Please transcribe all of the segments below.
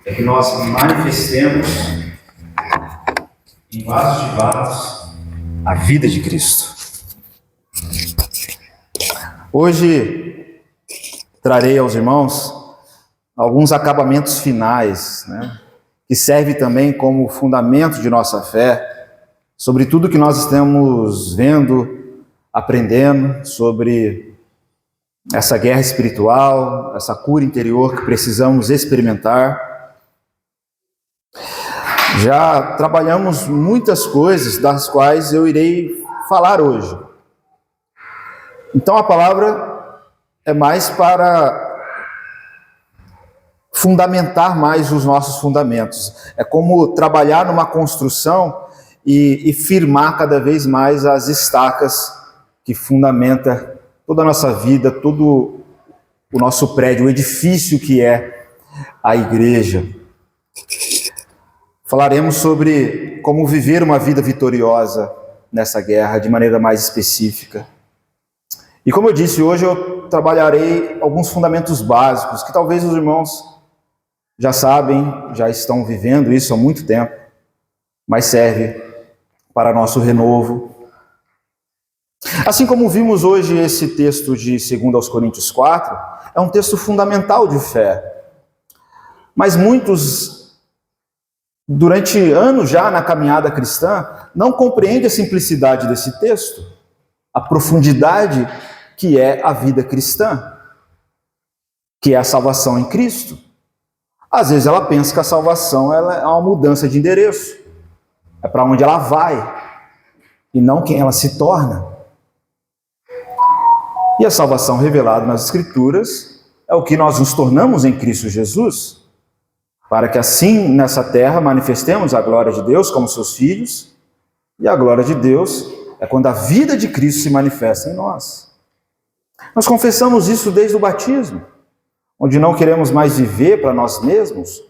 é que nós manifestemos em vasos de barro a vida de Cristo. Hoje trarei aos irmãos alguns acabamentos finais, que servem também como fundamento de nossa fé, sobre tudo que nós estamos vendo, aprendendo, sobre essa guerra espiritual, essa cura interior que precisamos experimentar. Já trabalhamos muitas coisas das quais eu irei falar hoje. Então a palavra é mais para fundamentar mais os nossos fundamentos. É como trabalhar numa construção e firmar cada vez mais as estacas que fundamenta toda a nossa vida, todo o nosso prédio, o edifício que é a igreja. Falaremos sobre como viver uma vida vitoriosa nessa guerra de maneira mais específica. E como eu disse, hoje eu trabalharei alguns fundamentos básicos que talvez os irmãos já sabem, já estão vivendo isso há muito tempo, mas serve para nosso renovo. Assim como vimos hoje esse texto de 2 aos Coríntios 4, é um texto fundamental de fé. Mas muitos, durante anos já na caminhada cristã, não compreendem a simplicidade desse texto, a profundidade que é a vida cristã, que é a salvação em Cristo. Às vezes ela pensa que a salvação ela é uma mudança de endereço, é para onde ela vai, e não quem ela se torna. E a salvação revelada nas Escrituras é o que nós nos tornamos em Cristo Jesus, para que assim nessa terra manifestemos a glória de Deus como seus filhos, e a glória de Deus é quando a vida de Cristo se manifesta em nós. Nós confessamos isso desde o batismo, onde não queremos mais viver para nós mesmos,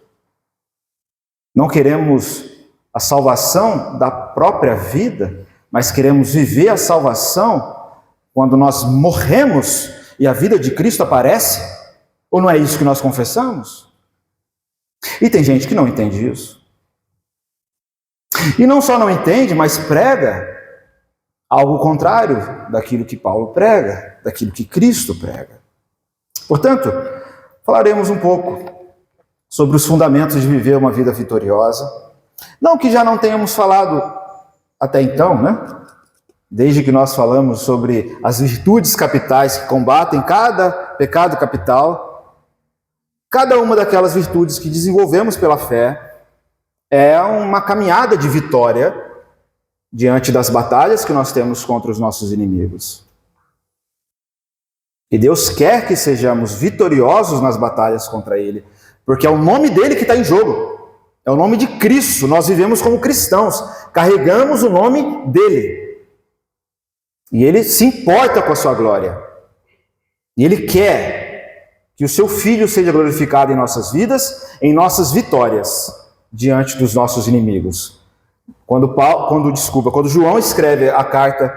não queremos a salvação da própria vida, mas queremos viver a salvação quando nós morremos e a vida de Cristo aparece. Ou não é isso que nós confessamos? E tem gente que não entende isso. E não só não entende, mas prega algo contrário daquilo que Paulo prega, daquilo que Cristo prega. Portanto, falaremos um pouco sobre os fundamentos de viver uma vida vitoriosa. Não que já não tenhamos falado até então, Desde que nós falamos sobre as virtudes capitais que combatem cada pecado capital, cada uma daquelas virtudes que desenvolvemos pela fé é uma caminhada de vitória diante das batalhas que nós temos contra os nossos inimigos. E Deus quer que sejamos vitoriosos nas batalhas contra Ele, porque é o nome dele que está em jogo. É o nome de Cristo. Nós vivemos como cristãos, carregamos o nome dele. E Ele se importa com a sua glória. E Ele quer que o seu Filho seja glorificado em nossas vidas, em nossas vitórias, diante dos nossos inimigos. Quando João escreve a carta,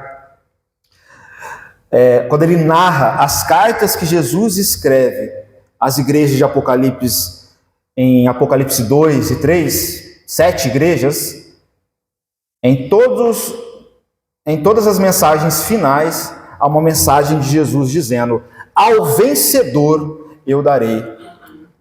quando ele narra as cartas que Jesus escreve às igrejas de Apocalipse, em Apocalipse 2 e 3, 7 igrejas, em todas as mensagens finais, há uma mensagem de Jesus dizendo: ao vencedor eu darei.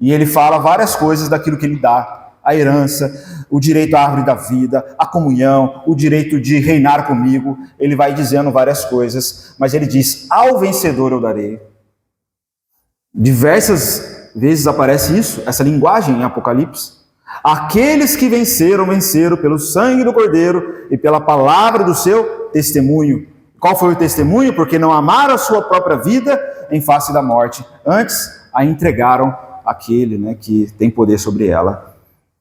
E ele fala várias coisas daquilo que ele dá: a herança, o direito à árvore da vida, a comunhão, o direito de reinar comigo. Ele vai dizendo várias coisas, mas ele diz: ao vencedor eu darei. Diversas vezes aparece isso, essa linguagem em Apocalipse. Aqueles que venceram pelo sangue do Cordeiro e pela palavra do seu testemunho. Qual foi o testemunho? Porque não amaram a sua própria vida em face da morte, antes a entregaram àquele que tem poder sobre ela.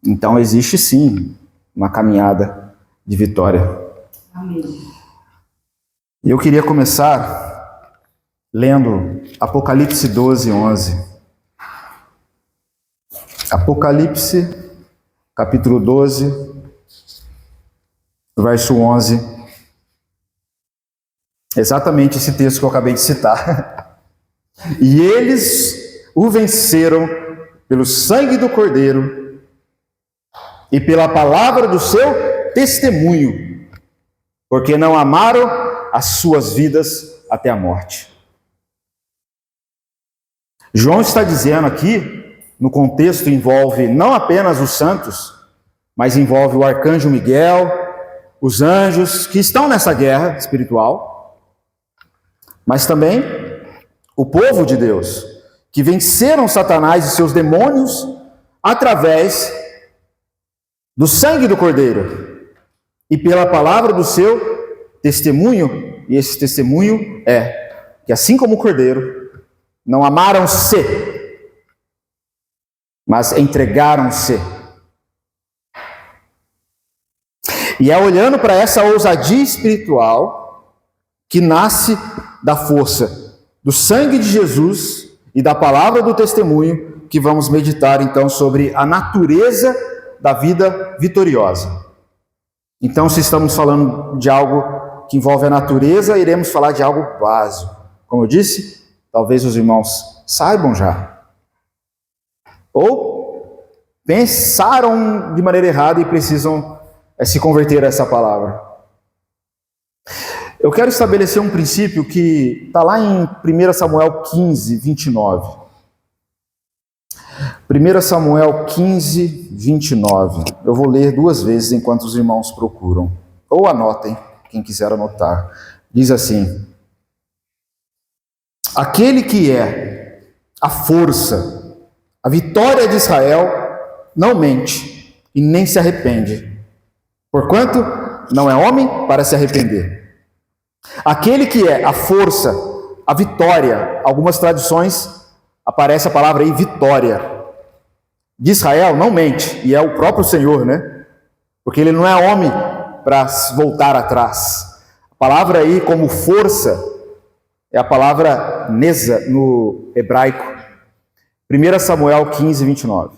Então existe sim uma caminhada de vitória. Amém. E eu queria começar lendo Apocalipse 12, 11. Apocalipse, capítulo 12, verso 11. Exatamente esse texto que eu acabei de citar. E eles o venceram pelo sangue do Cordeiro e pela palavra do seu testemunho, porque não amaram as suas vidas até a morte. João está dizendo aqui, no contexto envolve não apenas os santos, mas envolve o arcanjo Miguel, os anjos que estão nessa guerra espiritual, mas também o povo de Deus, que venceram Satanás e seus demônios através do sangue do Cordeiro e pela palavra do seu testemunho, e esse testemunho é que assim como o Cordeiro, não amaram-se, mas entregaram-se. E é olhando para essa ousadia espiritual que nasce da força do sangue de Jesus e da palavra do testemunho que vamos meditar então sobre a natureza da vida vitoriosa. Então, se estamos falando de algo que envolve a natureza, iremos falar de algo básico. Como eu disse, talvez os irmãos saibam já. Ou pensaram de maneira errada e precisam se converter a essa palavra. Eu quero estabelecer um princípio que está lá em 1 Samuel 15, 29. 1 Samuel 15, 29. Eu vou ler 2 vezes enquanto os irmãos procuram. Ou anotem, quem quiser anotar. Diz assim: aquele que é a força, a vitória de Israel, não mente e nem se arrepende, porquanto não é homem para se arrepender. Aquele que é a força, a vitória, algumas traduções aparece a palavra aí, vitória, de Israel, não mente, e é o próprio Senhor, né? Porque ele não é homem para voltar atrás. A palavra aí como força é a palavra neza no hebraico. 1 Samuel 15, 29.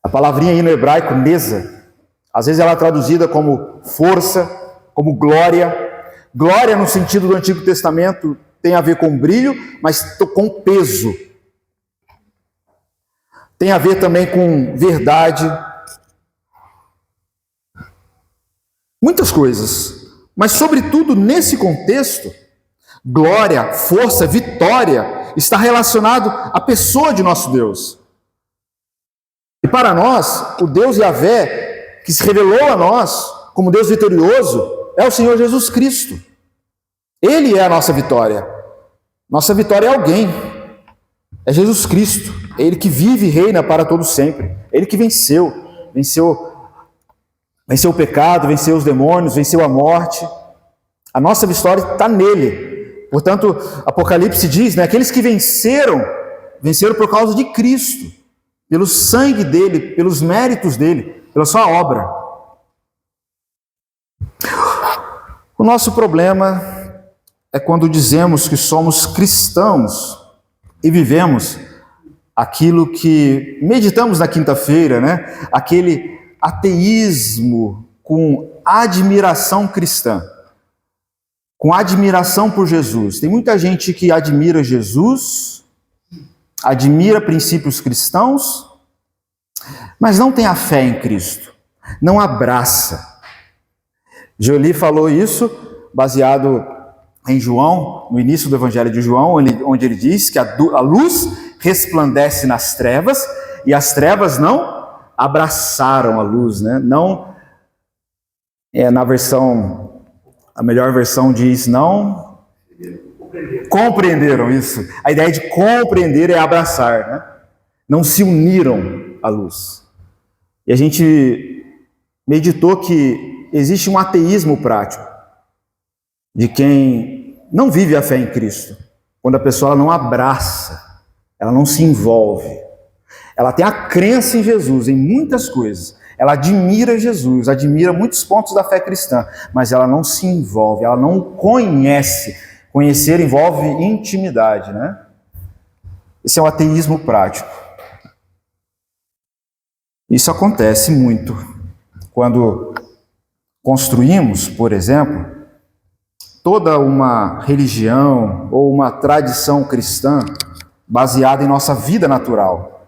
A palavrinha aí no hebraico, neza, às vezes ela é traduzida como força, como glória. Glória no sentido do Antigo Testamento tem a ver com brilho, mas com peso. Tem a ver também com verdade. Muitas coisas. Mas sobretudo nesse contexto, glória, força, vitória está relacionado à pessoa de nosso Deus. E para nós, o Deus Yahvé, que se revelou a nós como Deus vitorioso, é o Senhor Jesus Cristo. Ele é a nossa vitória. Nossa vitória é alguém. É Jesus Cristo. É Ele que vive e reina para todo sempre. É Ele que venceu o pecado, venceu os demônios, venceu a morte. A nossa vitória está nele. Portanto, Apocalipse diz, né, aqueles que venceram por causa de Cristo, pelo sangue dele, pelos méritos dele, pela sua obra. O nosso problema é quando dizemos que somos cristãos e vivemos aquilo que meditamos na quinta-feira, né? Aquele ateísmo com admiração cristã, com admiração por Jesus. Tem muita gente que admira Jesus, admira princípios cristãos, mas não tem a fé em Cristo, não abraça. Jolie falou isso baseado em João, no início do Evangelho de João, onde ele diz que a luz resplandece nas trevas e as trevas não abraçaram a luz, né? Não, na versão, a melhor versão diz não compreenderam isso. A ideia de compreender é abraçar, né? Não se uniram à luz. E a gente meditou que existe um ateísmo prático de quem não vive a fé em Cristo. Quando a pessoa não abraça, ela não se envolve. Ela tem a crença em Jesus, em muitas coisas. Ela admira Jesus, admira muitos pontos da fé cristã, mas ela não se envolve, ela não conhece. Conhecer envolve intimidade, né? Esse é o ateísmo prático. Isso acontece muito quando construímos, por exemplo, toda uma religião ou uma tradição cristã baseada em nossa vida natural,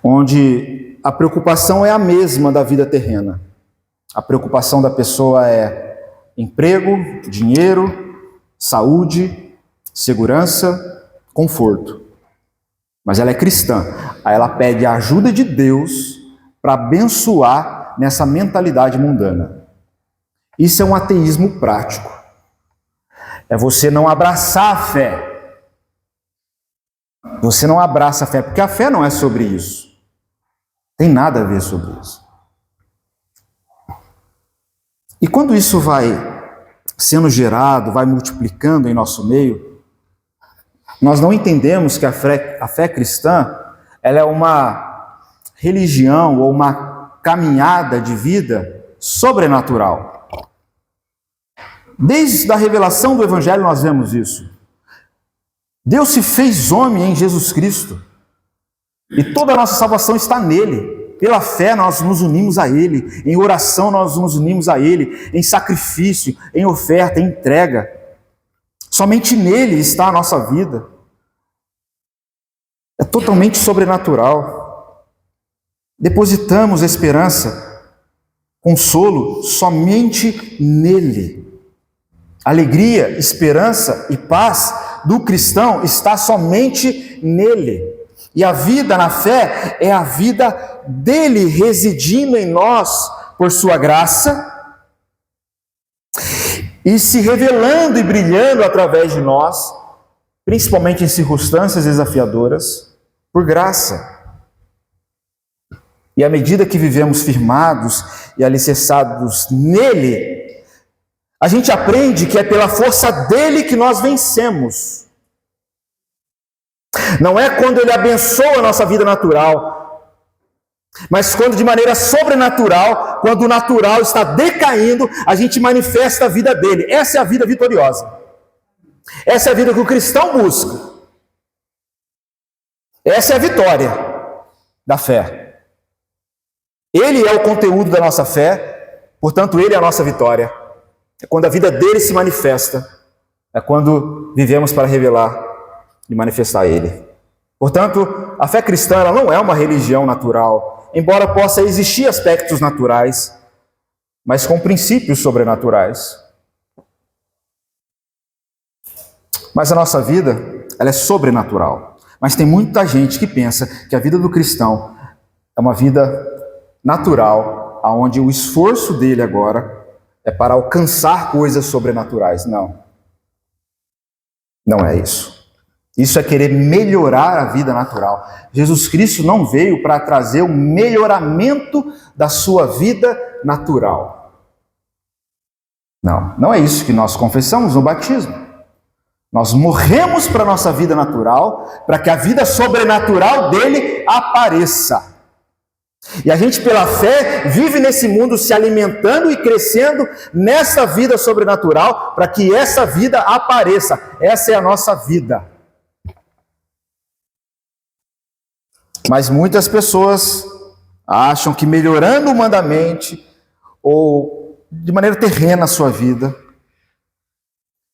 onde a preocupação é a mesma da vida terrena. A preocupação da pessoa é emprego, dinheiro, saúde, segurança, conforto. Mas ela é cristã. Aí ela pede a ajuda de Deus para abençoar nessa mentalidade mundana. Isso é um ateísmo prático. É você não abraçar a fé. Você não abraça a fé, porque a fé não é sobre isso. Tem nada a ver sobre isso. E quando isso vai sendo gerado, vai multiplicando em nosso meio, nós não entendemos que a fé cristã, ela é uma religião ou uma caminhada de vida sobrenatural. Desde a revelação do Evangelho nós vemos isso. Deus se fez homem em Jesus Cristo. E toda a nossa salvação está nele. Pela fé nós nos unimos a Ele. Em oração nós nos unimos a Ele. Em sacrifício, em oferta, em entrega. Somente nele está a nossa vida. É totalmente sobrenatural. Depositamos esperança, consolo somente nele. Alegria, esperança e paz do cristão está somente nele. E a vida na fé é a vida dele residindo em nós por sua graça e se revelando e brilhando através de nós, principalmente em circunstâncias desafiadoras, por graça. E à medida que vivemos firmados e alicerçados nele, a gente aprende que é pela força dele que nós vencemos. Não é quando ele abençoa a nossa vida natural, mas quando de maneira sobrenatural, quando o natural está decaindo, a gente manifesta a vida dele. Essa é a vida vitoriosa. Essa é a vida que o cristão busca. Essa é a vitória da fé. Ele é o conteúdo da nossa fé, portanto ele é a nossa vitória. É quando a vida dele se manifesta, é quando vivemos para revelar e manifestar ele. Portanto, a fé cristã ela não é uma religião natural, embora possa existir aspectos naturais, mas com princípios sobrenaturais. Mas a nossa vida, ela é sobrenatural. Mas tem muita gente que pensa que a vida do cristão é uma vida natural, onde o esforço dele agora é para alcançar coisas sobrenaturais. Não. Não é isso. Isso é querer melhorar a vida natural. Jesus Cristo não veio para trazer um melhoramento da sua vida natural. Não é isso que nós confessamos no batismo. Nós morremos para a nossa vida natural, para que a vida sobrenatural dele apareça. E a gente, pela fé, vive nesse mundo se alimentando e crescendo nessa vida sobrenatural, para que essa vida apareça. Essa é a nossa vida. Mas muitas pessoas acham que melhorando humanamente, ou de maneira terrena a sua vida,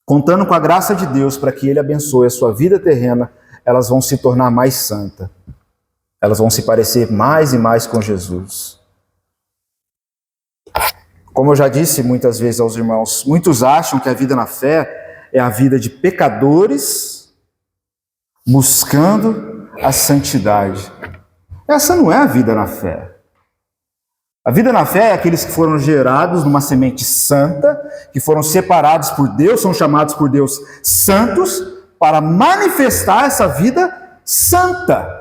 contando com a graça de Deus para que Ele abençoe a sua vida terrena, elas vão se tornar mais santas. Elas vão se parecer mais e mais com Jesus. Como eu já disse muitas vezes aos irmãos, muitos acham que a vida na fé é a vida de pecadores buscando a santidade. Essa não é a vida na fé. A vida na fé é aqueles que foram gerados numa semente santa, que foram separados por Deus, são chamados por Deus santos, para manifestar essa vida santa.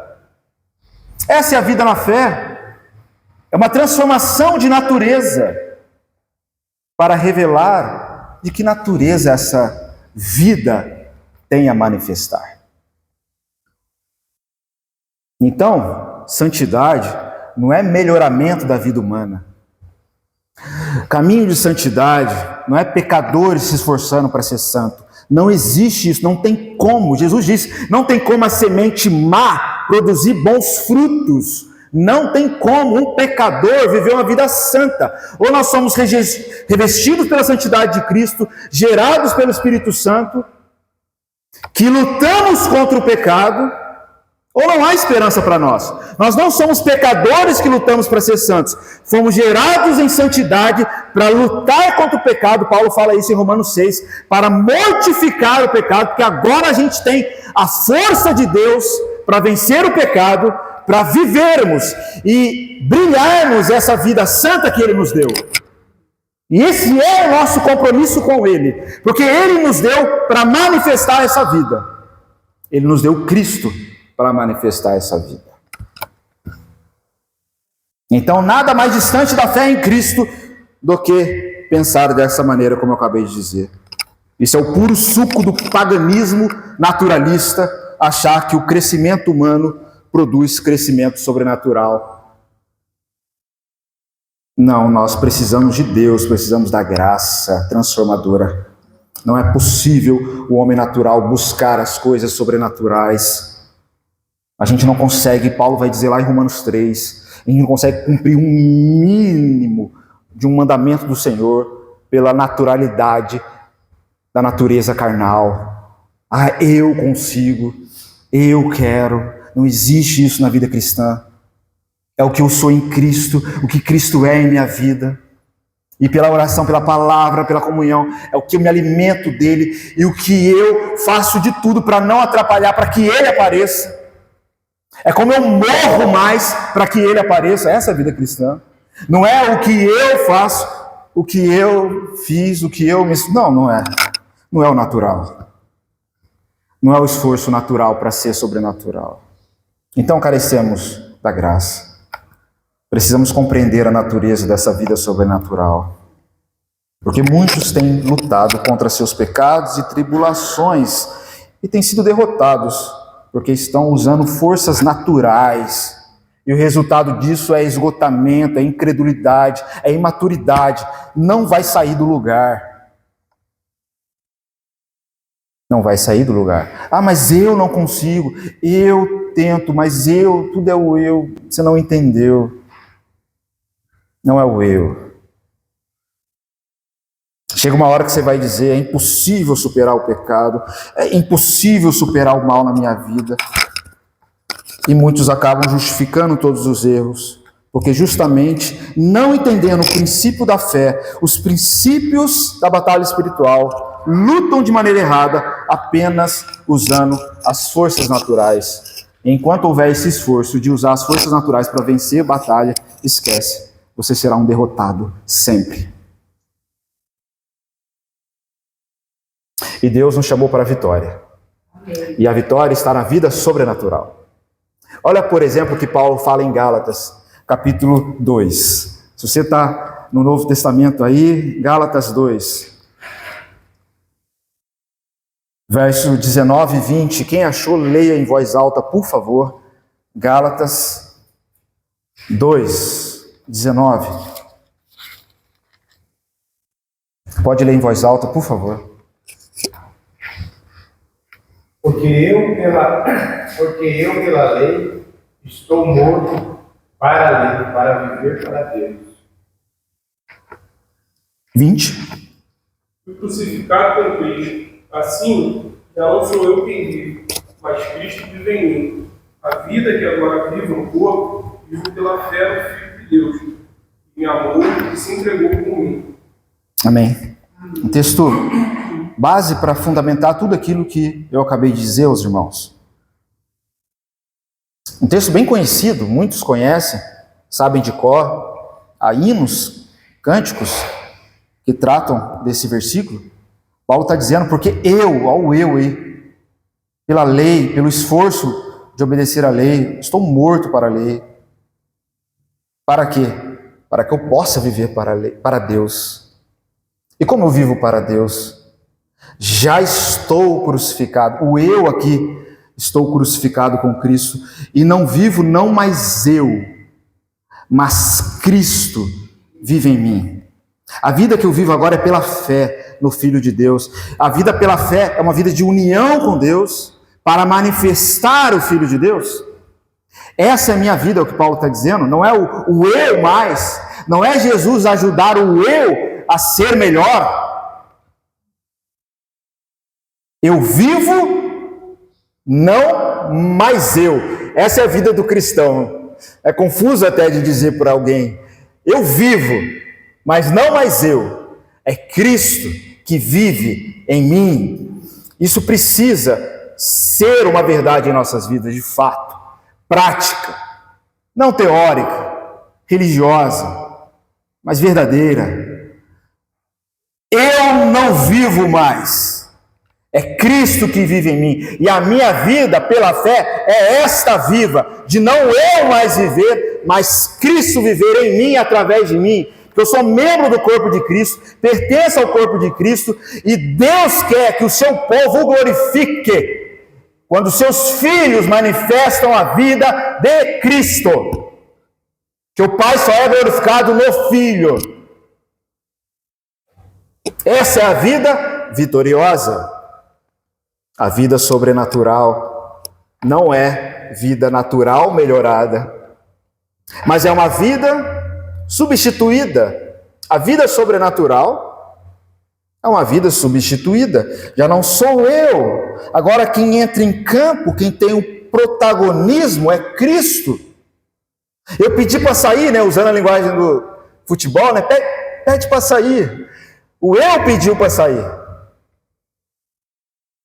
Essa é a vida na fé. É uma transformação de natureza para revelar de que natureza essa vida tem a manifestar. Então, santidade não é melhoramento da vida humana. Caminho de santidade não é pecadores se esforçando para ser santo. Não existe isso, não tem como. Jesus disse, não tem como a semente má produzir bons frutos. Não tem como um pecador viver uma vida santa. Ou nós somos revestidos pela santidade de Cristo, gerados pelo Espírito Santo, que lutamos contra o pecado, Ou não há esperança para nós? Nós não somos pecadores que lutamos para ser santos. Fomos gerados em santidade para lutar contra o pecado. Paulo fala isso em Romanos 6. Para mortificar o pecado, porque agora a gente tem a força de Deus para vencer o pecado, para vivermos e brilharmos essa vida santa que Ele nos deu. E esse é o nosso compromisso com Ele, porque Ele nos deu para manifestar essa vida. Ele nos deu Cristo para manifestar essa vida. Então, nada mais distante da fé em Cristo do que pensar dessa maneira, como eu acabei de dizer. Isso é o puro suco do paganismo naturalista, achar que o crescimento humano produz crescimento sobrenatural. Não, nós precisamos de Deus, precisamos da graça transformadora. Não é possível o homem natural buscar as coisas sobrenaturais. A gente não consegue, Paulo vai dizer lá em Romanos 3, a gente não consegue cumprir um mínimo de um mandamento do Senhor pela naturalidade da natureza carnal. Eu consigo, eu quero. Não existe isso na vida cristã. É o que eu sou em Cristo, o que Cristo é em minha vida. E pela oração, pela palavra, pela comunhão, é o que eu me alimento dele e o que eu faço de tudo para não atrapalhar, para que ele apareça. É como eu morro mais para que ele apareça. Essa é a vida cristã. Não é o que eu faço, o que eu fiz, o que eu me... Não é. Não é o natural. Não é o esforço natural para ser sobrenatural. Então carecemos da graça. Precisamos compreender a natureza dessa vida sobrenatural. Porque muitos têm lutado contra seus pecados e tribulações e têm sido derrotados, porque estão usando forças naturais. E o resultado disso é esgotamento, é incredulidade, é imaturidade. Não vai sair do lugar. Não vai sair do lugar. Mas eu não consigo, eu tento, mas tudo é o eu. Você não entendeu. Não é o eu. Chega uma hora que você vai dizer, é impossível superar o pecado, é impossível superar o mal na minha vida. E muitos acabam justificando todos os erros, porque justamente não entendendo o princípio da fé, os princípios da batalha espiritual, lutam de maneira errada, apenas usando as forças naturais. Enquanto houver esse esforço de usar as forças naturais para vencer a batalha, esquece, você será um derrotado sempre. E Deus nos chamou para a vitória. E a vitória está na vida sobrenatural. Olha, por exemplo, o que Paulo fala em Gálatas, capítulo 2. Se você está no Novo Testamento aí, Gálatas 2. Verso 19 e 20. Quem achou, leia em voz alta, por favor. Gálatas 2, 19. Pode ler em voz alta, por favor. Porque eu, pela lei, estou morto para a lei, para viver para Deus. 20. Fui crucificado com Cristo. Assim, já não sou eu quem vive, mas Cristo vive em mim. A vida que agora vivo no corpo, vivo pela fé no Filho de Deus, que me amou e se entregou por mim. Amém. Um texto base para fundamentar tudo aquilo que eu acabei de dizer aos irmãos. Um texto bem conhecido, muitos conhecem, sabem de cor, há hinos, cânticos que tratam desse versículo. Paulo está dizendo, porque olha o eu aí, pela lei, pelo esforço de obedecer à lei, estou morto para a lei. Para quê? Para que eu possa viver para Deus. E como eu vivo para Deus? Já estou crucificado. O eu aqui, estou crucificado com Cristo. E não vivo, não mais eu, mas Cristo vive em mim. A vida que eu vivo agora é pela fé no Filho de Deus. A vida pela fé é uma vida de união com Deus para manifestar o Filho de Deus. Essa é a minha vida, é o que Paulo está dizendo. Não é o eu mais, não é Jesus ajudar o eu a ser melhor. Eu vivo, não mais eu. essa é a vida do cristão. É confuso até de dizer para alguém: eu vivo, mas não mais eu, é Cristo que vive em mim. Isso precisa ser uma verdade em nossas vidas, de fato, prática, não teórica, religiosa, mas verdadeira. Eu não vivo mais, é Cristo que vive em mim, e a minha vida pela fé é esta viva, de não eu mais viver, mas Cristo viver em mim, através de mim, porque eu sou membro do corpo de Cristo, pertenço ao corpo de Cristo, e Deus quer que o seu povo o glorifique, quando seus filhos manifestam a vida de Cristo, que o Pai só é glorificado no Filho. Essa é a vida vitoriosa. A vida sobrenatural não é vida natural melhorada, mas é uma vida substituída. A vida sobrenatural é uma vida substituída. Já não sou eu. Agora quem entra em campo, quem tem o protagonismo é Cristo. Eu pedi para sair, né, usando a linguagem do futebol, né, pede para sair. O eu pediu para sair.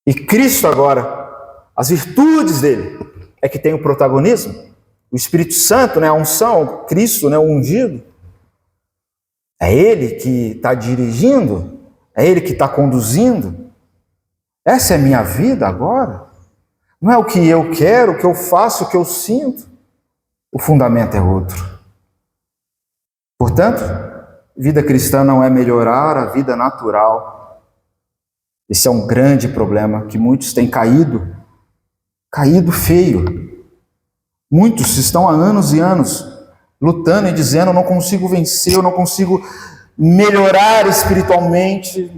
E Cristo agora, as virtudes dele é que tem o protagonismo. O Espírito Santo, né, a unção, Cristo, né, o ungido. É ele que está dirigindo, é ele que está conduzindo. Essa é a minha vida agora. Não é o que eu quero, o que eu faço, o que eu sinto. O fundamento é outro. Portanto, vida cristã não é melhorar a vida natural. Esse é um grande problema que muitos têm caído feio. Muitos estão há anos e anos lutando e dizendo: eu não consigo vencer, eu não consigo melhorar espiritualmente.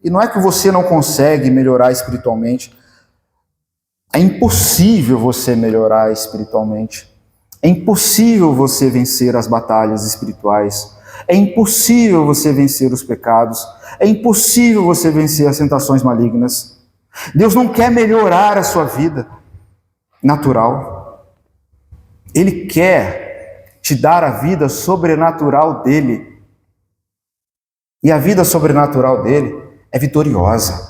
E não é que você não consegue melhorar espiritualmente. É impossível você melhorar espiritualmente. É impossível você vencer as batalhas espirituais. É impossível você vencer os pecados. É impossível você vencer as tentações malignas. Deus não quer melhorar a sua vida natural. Ele quer te dar a vida sobrenatural dele. E a vida sobrenatural dele é vitoriosa.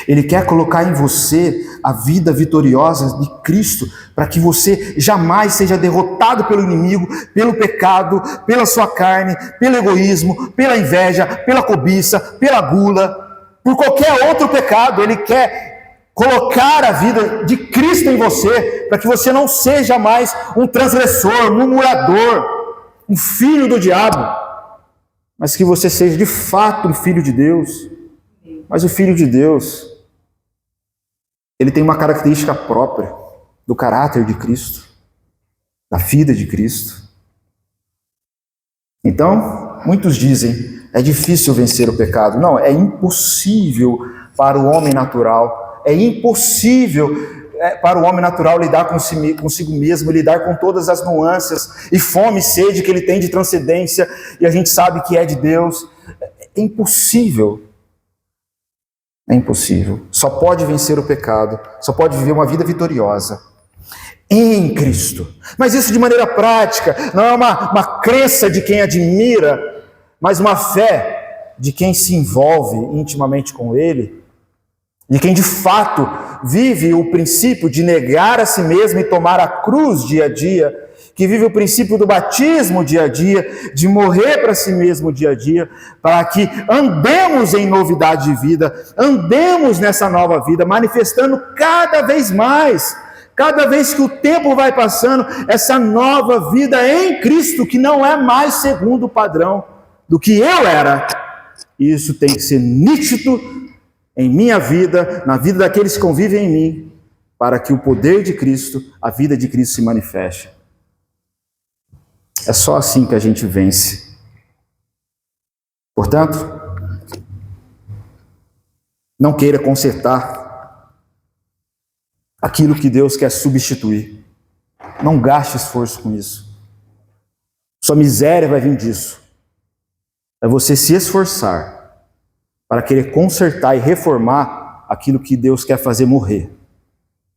Ele quer colocar em você a vida vitoriosa de Cristo, para que você jamais seja derrotado pelo inimigo, pelo pecado, pela sua carne, pelo egoísmo, pela inveja, pela cobiça, pela gula, por qualquer outro pecado. Ele quer colocar a vida de Cristo em você, para que você não seja mais um transgressor, um murmurador, um filho do diabo, mas que você seja de fato um filho de Deus. Mas o Filho de Deus, ele tem uma característica própria do caráter de Cristo, da vida de Cristo. Então, muitos dizem: é difícil vencer o pecado. Não, é impossível para o homem natural. É impossível para o homem natural lidar consigo mesmo, lidar com todas as nuances e fome e sede que ele tem de transcendência, e a gente sabe que é de Deus. É impossível. É impossível. Só pode vencer o pecado, só pode viver uma vida vitoriosa em Cristo. Mas isso de maneira prática, não é uma crença de quem admira, mas uma fé de quem se envolve intimamente com Ele, de quem de fato vive o princípio de negar a si mesmo e tomar a cruz dia a dia, que vive o princípio do batismo dia a dia, de morrer para si mesmo dia a dia, para que andemos em novidade de vida, andemos nessa nova vida, manifestando cada vez mais, cada vez que o tempo vai passando, essa nova vida em Cristo, que não é mais segundo o padrão do que eu era. Isso tem que ser nítido em minha vida, na vida daqueles que convivem em mim, para que o poder de Cristo, a vida de Cristo se manifeste. É só assim que a gente vence. Portanto, não queira consertar aquilo que Deus quer substituir. Não gaste esforço com isso. Sua miséria vai vir disso. É você se esforçar para querer consertar e reformar aquilo que Deus quer fazer morrer,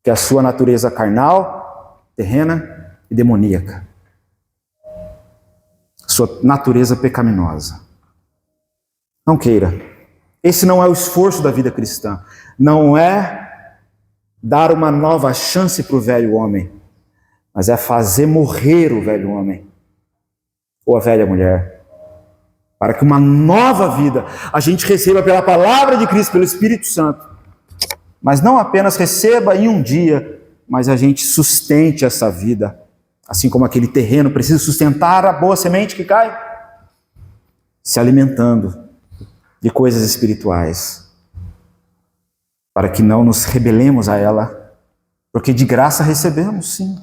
que é a sua natureza carnal, terrena e demoníaca. Sua natureza pecaminosa. Não queira. Esse não é o esforço da vida cristã. Não é dar uma nova chance para o velho homem, mas é fazer morrer o velho homem ou a velha mulher, para que uma nova vida a gente receba pela palavra de Cristo, pelo Espírito Santo, mas não apenas receba em um dia, mas a gente sustente essa vida, assim como aquele terreno precisa sustentar a boa semente que cai, se alimentando de coisas espirituais, para que não nos rebelemos a ela, porque de graça recebemos, sim.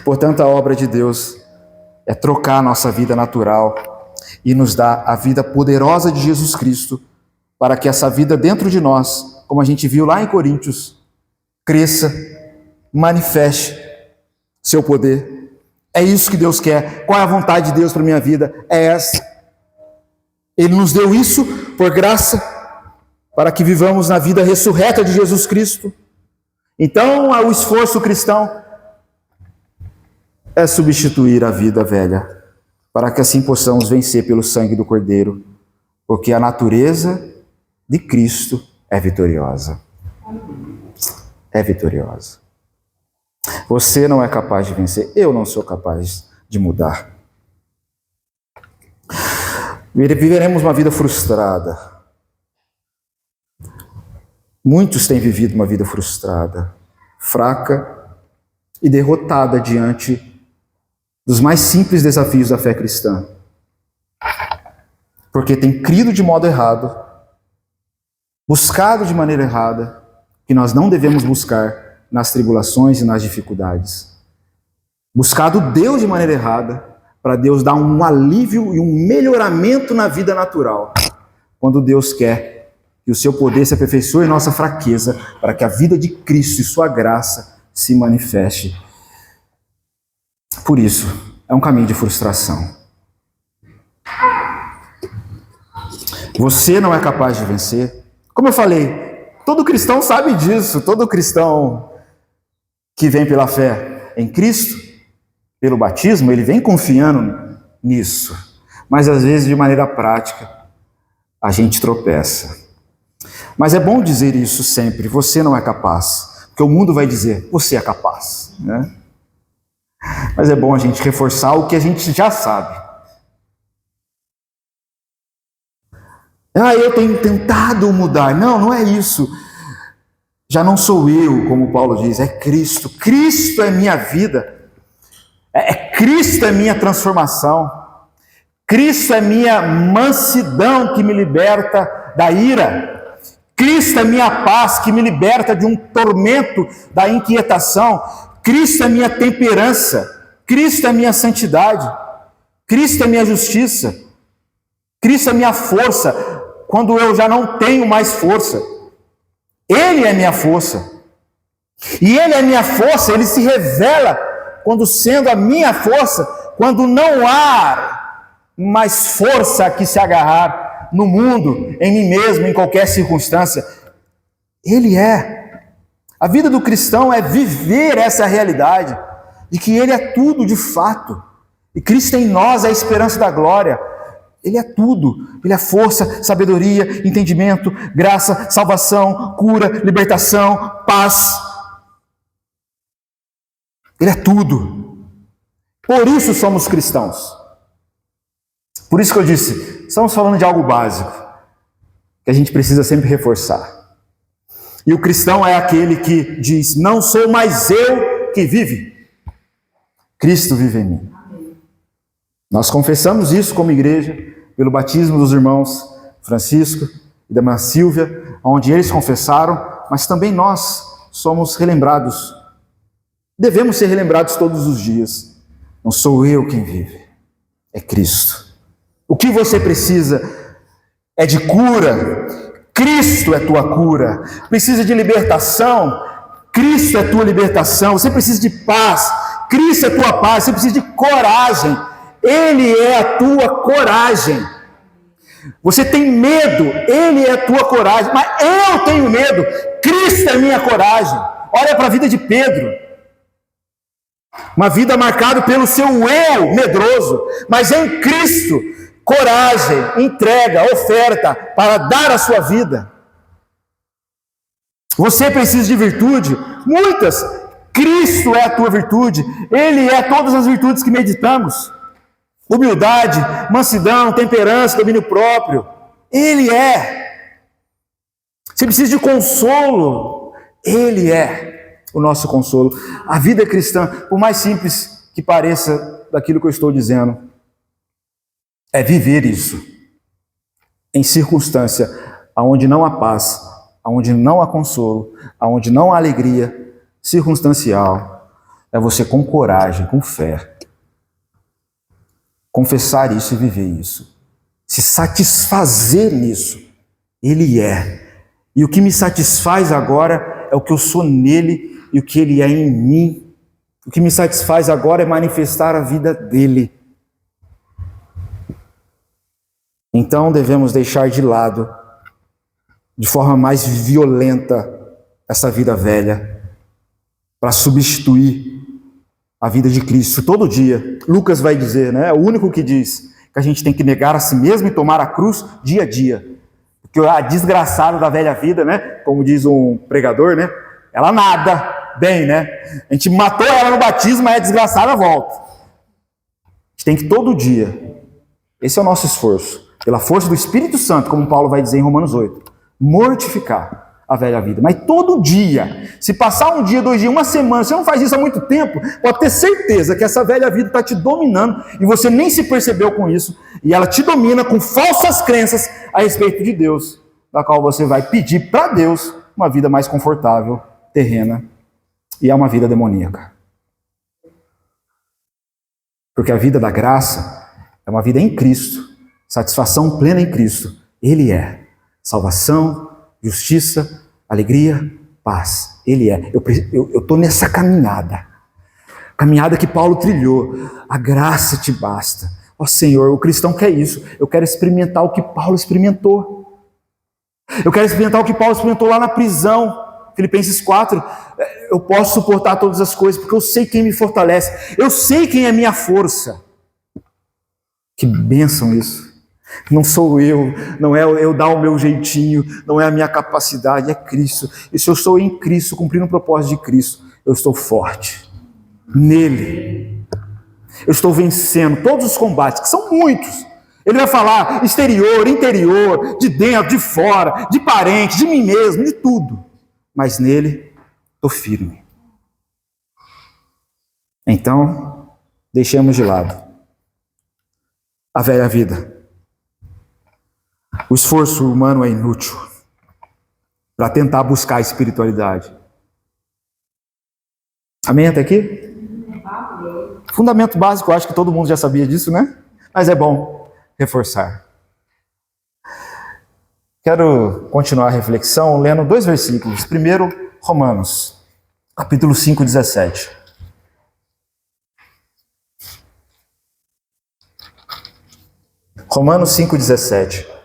Portanto, a obra de Deus é trocar a nossa vida natural e nos dar a vida poderosa de Jesus Cristo, para que essa vida dentro de nós, como a gente viu lá em Coríntios, cresça, manifeste seu poder. É isso que Deus quer. Qual é a vontade de Deus para a minha vida? É essa. Ele nos deu isso por graça, para que vivamos na vida ressurreta de Jesus Cristo. Então, o esforço cristão é substituir a vida velha, para que assim possamos vencer pelo sangue do Cordeiro, porque a natureza de Cristo é vitoriosa. É vitoriosa. Você não é capaz de vencer, eu não sou capaz de mudar. Viveremos uma vida frustrada. Muitos têm vivido uma vida frustrada, fraca e derrotada diante dos mais simples desafios da fé cristã. Porque tem crido de modo errado, buscado de maneira errada, que nós não devemos buscar nas tribulações e nas dificuldades. Buscado Deus de maneira errada, para Deus dar um alívio e um melhoramento na vida natural, quando Deus quer que o seu poder se aperfeiçoe em nossa fraqueza, para que a vida de Cristo e sua graça se manifeste. Por isso, é um caminho de frustração. Você não é capaz de vencer. Como eu falei, todo cristão sabe disso, todo cristão que vem pela fé em Cristo, pelo batismo, ele vem confiando nisso. Mas às vezes, de maneira prática, a gente tropeça. Mas é bom dizer isso sempre, você não é capaz. Porque o mundo vai dizer, você é capaz, né? Mas é bom a gente reforçar o que a gente já sabe. Eu tenho tentado mudar. Não, não é isso. Já não sou eu, como Paulo diz, é Cristo. Cristo é minha vida. Cristo é minha transformação. Cristo é minha mansidão que me liberta da ira. Cristo é minha paz que me liberta de um tormento da inquietação. Cristo é minha temperança. Cristo é minha santidade. Cristo é minha justiça. Cristo é minha força quando eu já não tenho mais força. Ele é minha força. E Ele é minha força, Ele se revela quando sendo a minha força, quando não há mais força a que se agarrar no mundo, em mim mesmo, em qualquer circunstância. Ele é. A vida do cristão é viver essa realidade, de que Ele é tudo de fato. E Cristo em nós é a esperança da glória. Ele é tudo. Ele é força, sabedoria, entendimento, graça, salvação, cura, libertação, paz. Ele é tudo. Por isso somos cristãos. Por isso que eu disse, estamos falando de algo básico, que a gente precisa sempre reforçar. E o cristão é aquele que diz, não sou mais eu que vive, Cristo vive em mim. Nós confessamos isso como igreja, pelo batismo dos irmãos Francisco e da irmã Silvia, onde eles confessaram, mas também nós somos relembrados. Devemos ser relembrados todos os dias. Não sou eu quem vive, é Cristo. O que você precisa é de cura. Cristo é tua cura. Precisa de libertação. Cristo é tua libertação. Você precisa de paz. Cristo é tua paz. Você precisa de coragem. Ele é a tua coragem. Você tem medo, Ele é a tua coragem, mas eu tenho medo, Cristo é a minha coragem. Olha para a vida de Pedro. Uma vida marcada pelo seu eu medroso, mas em Cristo, coragem, entrega, oferta para dar a sua vida. Você precisa de virtude? Muitas. Cristo é a tua virtude. Ele é todas as virtudes que meditamos. Humildade, mansidão, temperança, domínio próprio. Ele é. Você precisa de consolo. Ele é o nosso consolo. A vida cristã, por mais simples que pareça daquilo que eu estou dizendo, é viver isso em circunstância onde não há paz, onde não há consolo, onde não há alegria circunstancial. É você com coragem, com fé, confessar isso e viver isso, se satisfazer nisso. Ele é. E o que me satisfaz agora é o que eu sou nele e o que ele é em mim. O que me satisfaz agora é manifestar a vida dele. Então devemos deixar de lado, de forma mais violenta, essa vida velha, para substituir a vida de Cristo todo dia. Lucas vai dizer, né? É o único que diz que a gente tem que negar a si mesmo e tomar a cruz dia a dia. Porque a desgraçada da velha vida, né? Como diz um pregador, né? Ela nada bem, né? A gente matou ela no batismo, mas a desgraçada volta. A gente tem que todo dia. Esse é o nosso esforço. Pela força do Espírito Santo, como Paulo vai dizer em Romanos 8, mortificar a velha vida. Mas todo dia, se passar um dia, 2 dias, uma semana, você não faz isso há muito tempo, pode ter certeza que essa velha vida está te dominando e você nem se percebeu com isso, e ela te domina com falsas crenças a respeito de Deus, da qual você vai pedir para Deus uma vida mais confortável, terrena, e é uma vida demoníaca. Porque a vida da graça é uma vida em Cristo, satisfação plena em Cristo. Ele é salvação, justiça, alegria, paz. Ele é. Eu estou nessa caminhada que Paulo trilhou. A graça te basta. Ó Senhor, o cristão quer isso. Eu quero experimentar o que Paulo experimentou. Eu quero experimentar o que Paulo experimentou lá na prisão. Filipenses 4, eu posso suportar todas as coisas, porque eu sei quem me fortalece. Eu sei quem é minha força. Que bênção isso. Não sou eu, não é eu dar o meu jeitinho, não é a minha capacidade, é Cristo. E se eu estou em Cristo, cumprindo o propósito de Cristo, eu estou forte. Nele. Eu estou vencendo todos os combates, que são muitos. Ele vai falar exterior, interior, de dentro, de fora, de parente, de mim mesmo, de tudo. Mas nele, estou firme. Então, deixemos de lado a velha vida. O esforço humano é inútil para tentar buscar a espiritualidade. Amém até aqui? Fundamento básico, eu acho que todo mundo já sabia disso, né? Mas é bom reforçar. Quero continuar a reflexão lendo 2 versículos. Primeiro, Romanos, capítulo 5, 17. Romanos 5, 17.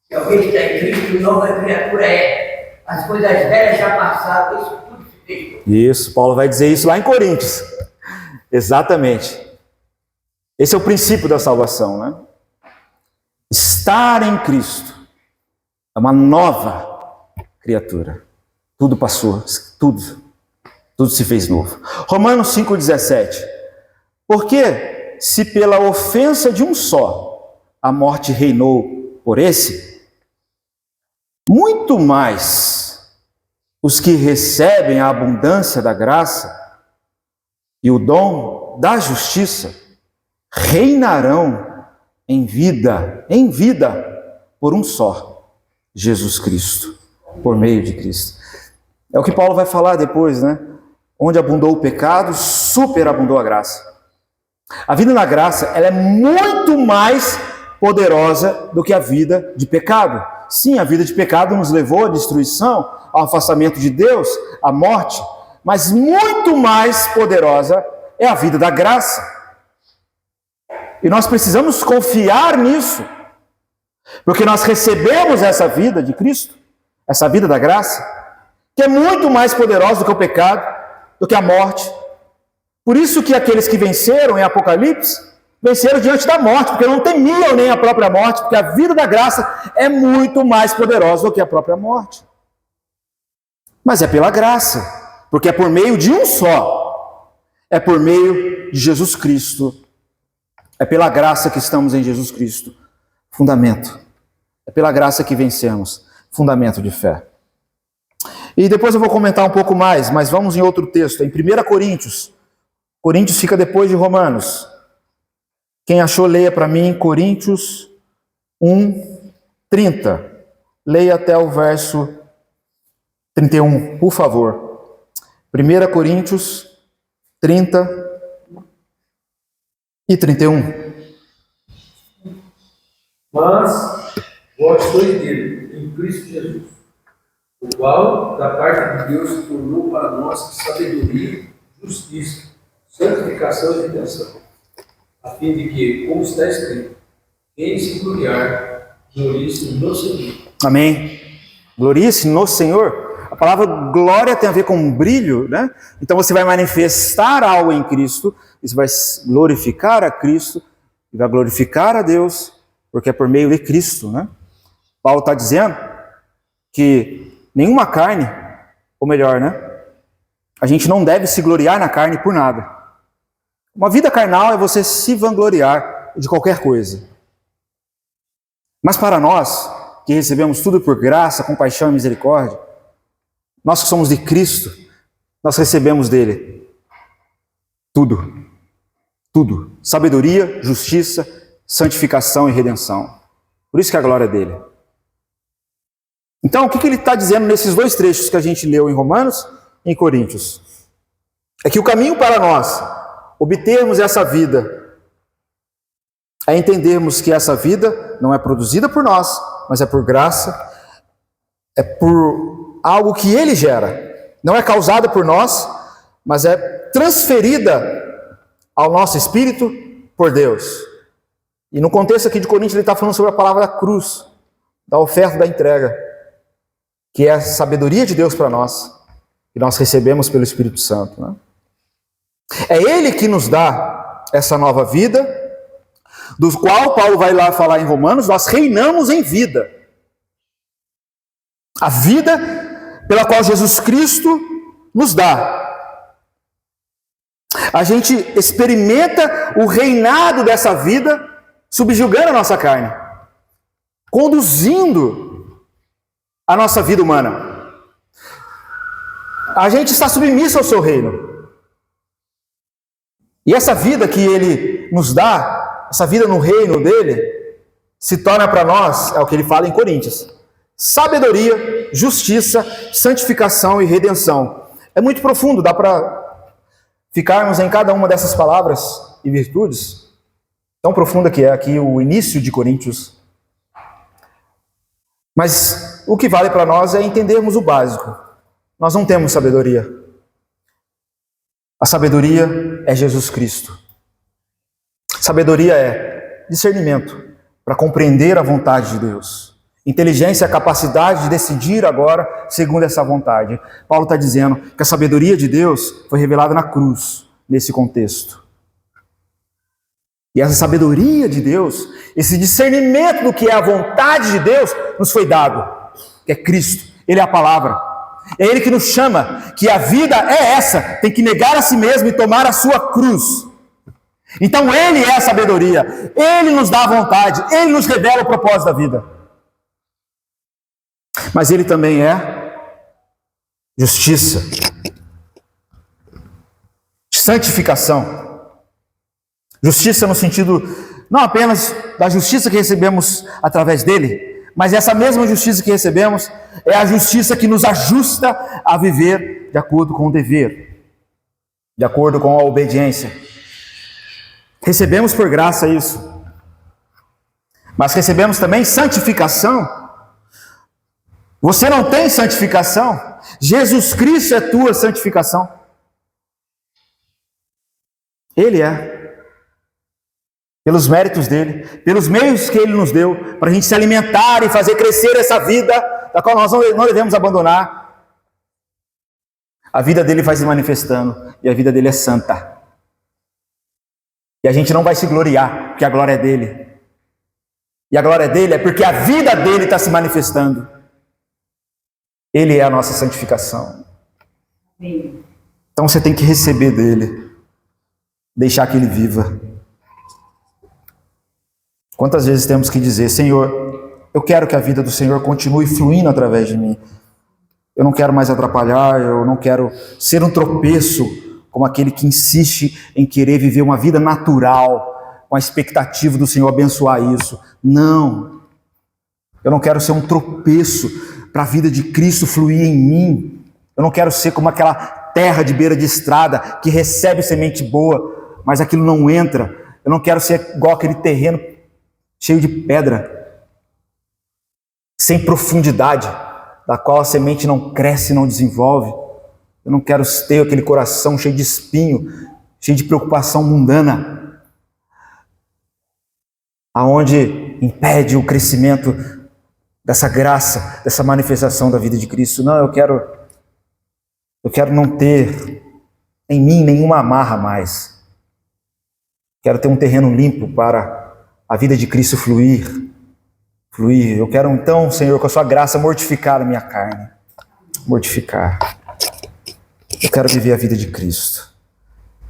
Se alguém está em Cristo, nova criatura é. As coisas velhas já passaram, isso tudo se fez. Isso, Paulo vai dizer isso lá em Coríntios. Exatamente. Esse é o princípio da salvação, né? Estar em Cristo é uma nova criatura. Tudo passou, tudo se fez novo. Romanos 5,17. Porque se pela ofensa de um só a morte reinou por esse, muito mais os que recebem a abundância da graça e o dom da justiça reinarão em vida, por um só, Jesus Cristo, por meio de Cristo. É o que Paulo vai falar depois, né? Onde abundou o pecado, superabundou a graça. A vida na graça, ela é muito mais poderosa do que a vida de pecado. Sim, a vida de pecado nos levou à destruição, ao afastamento de Deus, à morte, mas muito mais poderosa é a vida da graça. E nós precisamos confiar nisso, porque nós recebemos essa vida de Cristo, essa vida da graça, que é muito mais poderosa do que o pecado, do que a morte. Por isso que aqueles que venceram em Apocalipse, venceram diante da morte, porque não temiam nem a própria morte, porque a vida da graça é muito mais poderosa do que a própria morte. Mas é pela graça, porque é por meio de um só, é por meio de Jesus Cristo, é pela graça que estamos em Jesus Cristo, fundamento, é pela graça que vencemos, fundamento de fé. E depois eu vou comentar um pouco mais, mas vamos em outro texto, em 1 Coríntios. Coríntios fica depois de Romanos. Quem achou, leia para mim Coríntios 1:30. Leia até o verso 31, por favor. 1 Coríntios 30 e 31. Mas vós sois dele, em Cristo Jesus, o qual, da parte de Deus, se tornou para nós sabedoria, justiça, santificação e redenção, a fim de que, como está escrito, quem se gloriar, glorie-se no Senhor. Amém. Glorie-se no Senhor. A palavra glória tem a ver com brilho, né? Então você vai manifestar algo em Cristo, você vai glorificar a Cristo, e vai glorificar a Deus, porque é por meio de Cristo, né? Paulo está dizendo que nenhuma carne, ou melhor, né? A gente não deve se gloriar na carne por nada. Uma vida carnal é você se vangloriar de qualquer coisa. Mas para nós, que recebemos tudo por graça, compaixão e misericórdia, nós que somos de Cristo, nós recebemos dele tudo. Tudo. Sabedoria, justiça, santificação e redenção. Por isso que a glória é dele. Então, o que ele está dizendo nesses dois trechos que a gente leu em Romanos e em Coríntios? É que o caminho para nós obtermos essa vida é entendermos que essa vida não é produzida por nós, mas é por graça, é por algo que ele gera. Não é causada por nós, mas é transferida ao nosso espírito por Deus. E no contexto aqui de Coríntios ele está falando sobre a palavra da cruz, da oferta, da entrega, que é a sabedoria de Deus para nós, que nós recebemos pelo Espírito Santo, né? É ele que nos dá essa nova vida, do qual Paulo vai lá falar em Romanos, nós reinamos em vida. A vida pela qual Jesus Cristo nos dá. A gente experimenta o reinado dessa vida, subjugando a nossa carne, conduzindo a nossa vida humana. A gente está submisso ao seu reino. E essa vida que ele nos dá, essa vida no reino dele, se torna para nós, é o que ele fala em Coríntios, sabedoria, justiça, santificação e redenção. É muito profundo, dá para ficarmos em cada uma dessas palavras e virtudes, tão profunda que é aqui o início de Coríntios. Mas o que vale para nós é entendermos o básico. Nós não temos sabedoria. A sabedoria é Jesus Cristo. Sabedoria é discernimento para compreender a vontade de Deus. Inteligência é a capacidade de decidir agora segundo essa vontade. Paulo está dizendo que a sabedoria de Deus foi revelada na cruz, nesse contexto. E essa sabedoria de Deus, esse discernimento do que é a vontade de Deus, nos foi dado, que é Cristo. Ele é a palavra. É Ele que nos chama, que a vida é essa, tem que negar a si mesmo e tomar a sua cruz. Então Ele é a sabedoria, Ele nos dá a vontade, Ele nos revela o propósito da vida. Mas Ele também é justiça, santificação. Justiça no sentido não apenas da justiça que recebemos através dEle, mas essa mesma justiça que recebemos é a justiça que nos ajusta a viver de acordo com o dever, de acordo com a obediência. Recebemos por graça isso, mas recebemos também santificação. Você não tem santificação? Jesus Cristo é tua santificação. Ele é. Pelos méritos dele, pelos meios que ele nos deu, para a gente se alimentar e fazer crescer essa vida, da qual nós não devemos abandonar. A vida dele vai se manifestando e a vida dele é santa. E a gente não vai se gloriar, porque a glória é dele. E a glória dele é porque a vida dele está se manifestando. Ele é a nossa santificação. Então você tem que receber dele, deixar que ele viva. Quantas vezes temos que dizer: Senhor, eu quero que a vida do Senhor continue fluindo através de mim. Eu não quero mais atrapalhar, eu não quero ser um tropeço como aquele que insiste em querer viver uma vida natural, com a expectativa do Senhor abençoar isso. Não, eu não quero ser um tropeço para a vida de Cristo fluir em mim. Eu não quero ser como aquela terra de beira de estrada que recebe semente boa, mas aquilo não entra. Eu não quero ser igual aquele terreno cheio de pedra, sem profundidade, da qual a semente não cresce e não desenvolve. Eu não quero ter aquele coração cheio de espinho, cheio de preocupação mundana, aonde impede o crescimento dessa graça, dessa manifestação da vida de Cristo. Não, eu quero não ter em mim nenhuma amarra mais. Quero ter um terreno limpo para a vida de Cristo fluir. Eu quero então, Senhor, com a sua graça, mortificar a minha carne. Mortificar. Eu quero viver a vida de Cristo.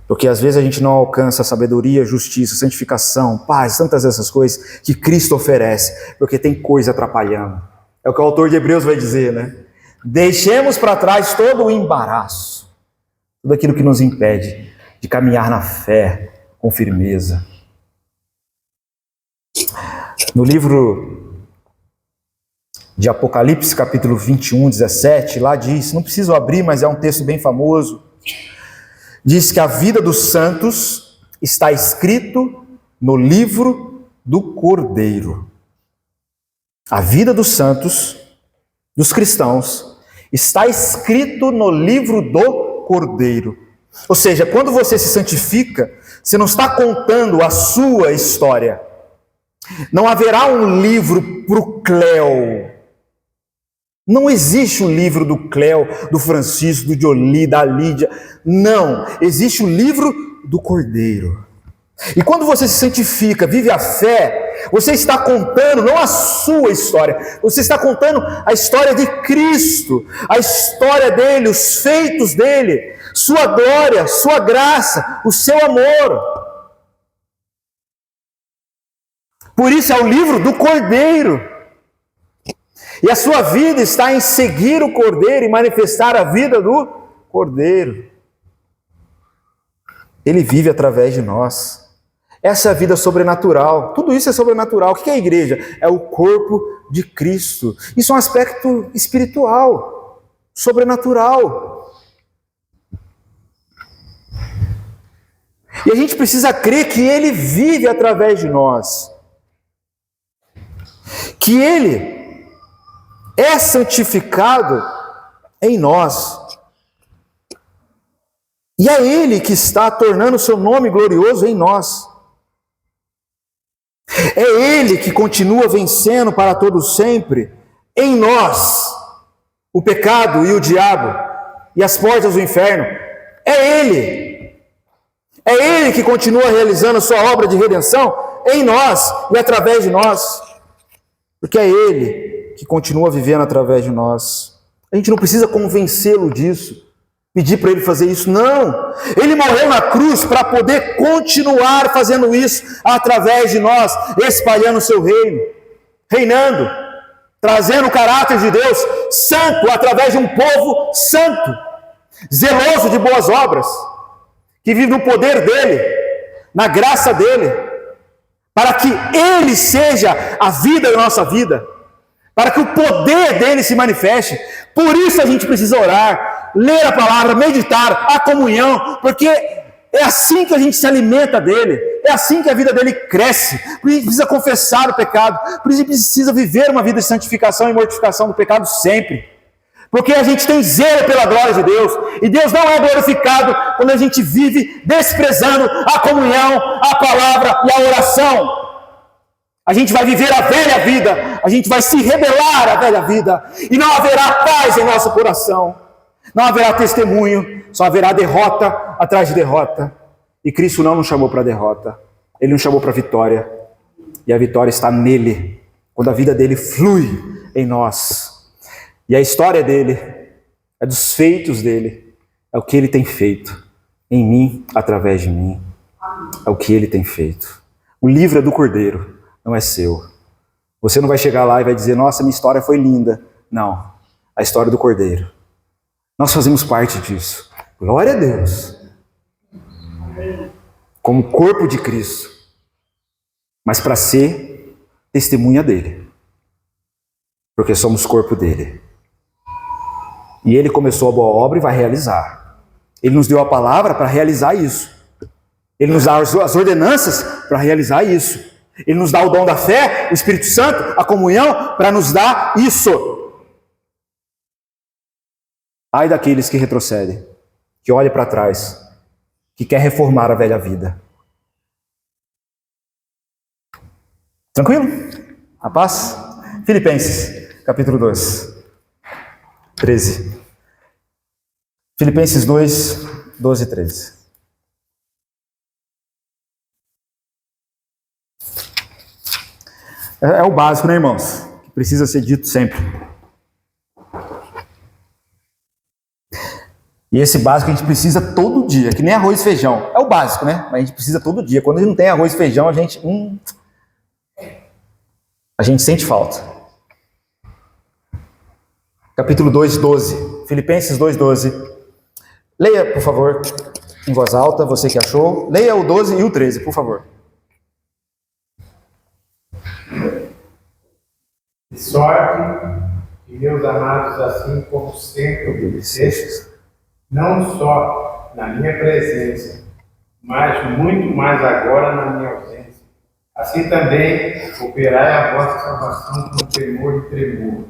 Porque às vezes a gente não alcança a sabedoria, justiça, santificação, paz, tantas essas coisas que Cristo oferece, porque tem coisa atrapalhando. É o que o autor de Hebreus vai dizer, né? Deixemos para trás todo o embaraço, tudo aquilo que nos impede de caminhar na fé com firmeza. No livro de Apocalipse, capítulo 21, 17, lá diz, não preciso abrir, mas é um texto bem famoso, diz que a vida dos santos está escrito no livro do Cordeiro. A vida dos santos, dos cristãos, está escrito no livro do Cordeiro. Ou seja, quando você se santifica, você não está contando a sua história. Não haverá um livro para o Cléo. Não existe um livro do Cléo, do Francisco, do Jolie, da Lídia. Não, existe o livro do Cordeiro. E quando você se santifica, vive a fé, você está contando não a sua história, você está contando a história de Cristo, a história dele, os feitos dele, sua glória, sua graça, o seu amor. Por isso é o livro do Cordeiro. E a sua vida está em seguir o Cordeiro e manifestar a vida do Cordeiro. Ele vive através de nós. Essa é a vida sobrenatural. Tudo isso é sobrenatural. O que é a igreja? É o corpo de Cristo. Isso é um aspecto espiritual, sobrenatural. E a gente precisa crer que Ele vive através de nós. Que Ele é santificado em nós. E é Ele que está tornando o seu nome glorioso em nós. É Ele que continua vencendo para todo sempre em nós o pecado e o diabo e as portas do inferno. É Ele. É Ele que continua realizando a sua obra de redenção em nós e através de nós. Porque é Ele que continua vivendo através de nós. A gente não precisa convencê-lo disso, pedir para Ele fazer isso, não. Ele morreu na cruz para poder continuar fazendo isso através de nós, espalhando o seu reino, reinando, trazendo o caráter de Deus santo através de um povo santo, zeloso de boas obras, que vive no poder dEle, na graça dEle, para que Ele seja a vida da nossa vida, para que o poder dele se manifeste. Por isso a gente precisa orar, ler a palavra, meditar, a comunhão, porque é assim que a gente se alimenta dele, é assim que a vida dele cresce. Por isso a gente precisa confessar o pecado, por isso a gente precisa viver uma vida de santificação e mortificação do pecado sempre, porque a gente tem zelo pela glória de Deus, e Deus não é glorificado quando a gente vive desprezando a comunhão, a palavra e a oração. A gente vai viver a velha vida, a gente vai se rebelar à velha vida, e não haverá paz em nosso coração. Não haverá testemunho, só haverá derrota atrás de derrota. E Cristo não nos chamou para derrota, Ele nos chamou para vitória. E a vitória está nele, quando a vida dele flui em nós. E a história dele é dos feitos dele, é o que ele tem feito em mim, através de mim. É o que ele tem feito. O livro é do Cordeiro, não é seu. Você não vai chegar lá e vai dizer, nossa, minha história foi linda. Não, a história do Cordeiro. Nós fazemos parte disso. Glória a Deus. Como corpo de Cristo. Mas para ser testemunha dele. Porque somos corpo dele. E ele começou a boa obra e vai realizar. Ele nos deu a palavra para realizar isso. Ele nos dá as ordenanças para realizar isso. Ele nos dá o dom da fé, o Espírito Santo, a comunhão, para nos dar isso. Ai daqueles que retrocedem, que olham para trás, que quer reformar a velha vida. Tranquilo? A paz? Filipenses, capítulo 2, 13. Filipenses 2, 12 e 13. É o básico, né, irmãos? Que precisa ser dito sempre. E esse básico a gente precisa todo dia, que nem arroz e feijão. É o básico, né? Mas a gente precisa todo dia. Quando não tem arroz e feijão, a gente sente falta. Capítulo 2, 12. Filipenses 2, 12. Leia, por favor, em voz alta, você que achou. Leia o 12 e o 13, por favor. De sorte que, meus amados, assim como sempre obedecestes, não só na minha presença, mas muito mais agora na minha ausência. Assim também operai a vossa salvação com temor e tremor,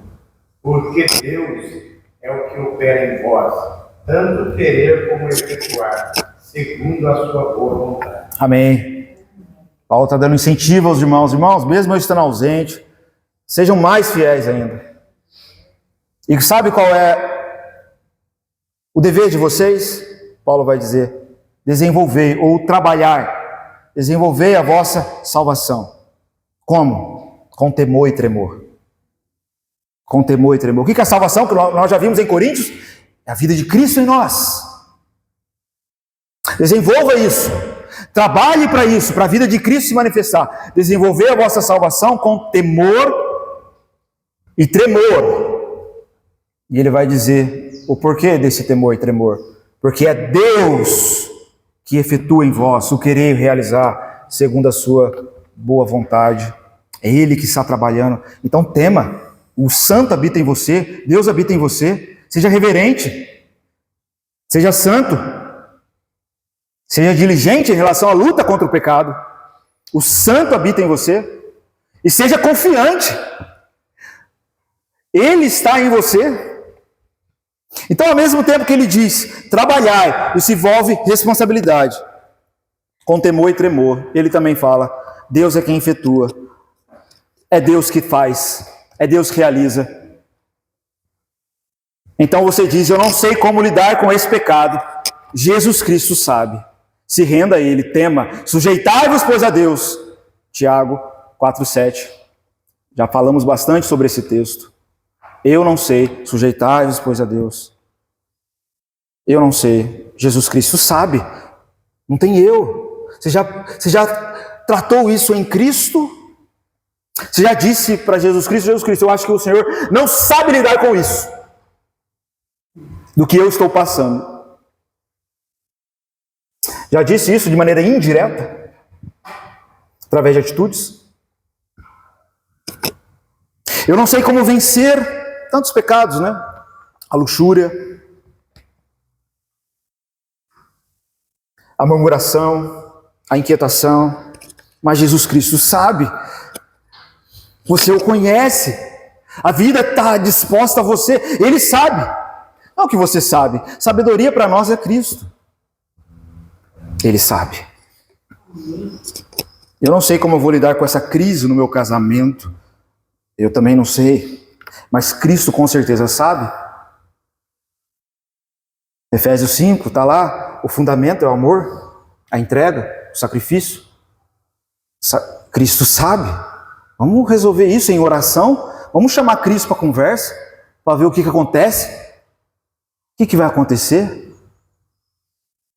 porque Deus é o que opera em vós, tanto querer como efetuar, segundo a sua boa vontade. Amém. Paulo está dando incentivo aos irmãos. Irmãos, mesmo eu estando ausente, sejam mais fiéis ainda. E sabe qual é o dever de vocês? Paulo vai dizer, desenvolver ou trabalhar, desenvolver a vossa salvação. Como? Com temor e tremor. Com temor e tremor. O que é a salvação que nós já vimos em Coríntios? É a vida de Cristo em nós. Desenvolva isso. Trabalhe para isso, para a vida de Cristo se manifestar. Desenvolver a vossa salvação com temor e tremor. E ele vai dizer o porquê desse temor e tremor. Porque é Deus que efetua em vós o querer realizar segundo a sua boa vontade. É Ele que está trabalhando. Então tema. O santo habita em você. Deus habita em você. Seja reverente. Seja santo. Seja diligente em relação à luta contra o pecado. O santo habita em você. E seja confiante. Ele está em você. Então, ao mesmo tempo que ele diz, trabalhar, isso envolve responsabilidade. Com temor e tremor. Ele também fala, Deus é quem efetua. É Deus que faz. É Deus que realiza. Então você diz, eu não sei como lidar com esse pecado. Jesus Cristo sabe. Se renda a Ele, tema. Sujeitai-vos, pois, a Deus. Tiago 4,7. Já falamos bastante sobre esse texto. Eu não sei. Sujeitai-vos, pois, a Deus. Eu não sei. Jesus Cristo sabe. Não tem eu. Você já tratou isso em Cristo? Você já disse para Jesus Cristo, eu acho que o Senhor não sabe lidar com isso. Do que eu estou passando. Já disse isso de maneira indireta? Através de atitudes? Eu não sei como vencer tantos pecados, né? A luxúria, a murmuração, a inquietação. Mas Jesus Cristo sabe. Você o conhece. A vida está disposta a você. Ele sabe. Não que você sabe. Sabedoria para nós é Cristo. Ele sabe. Eu não sei como eu vou lidar com essa crise no meu casamento. Eu também não sei. Mas Cristo com certeza sabe. Efésios 5, está lá, o fundamento é o amor, a entrega, o sacrifício. Cristo sabe. Vamos resolver isso em oração, vamos chamar Cristo para conversa, para ver o que acontece. O que vai acontecer?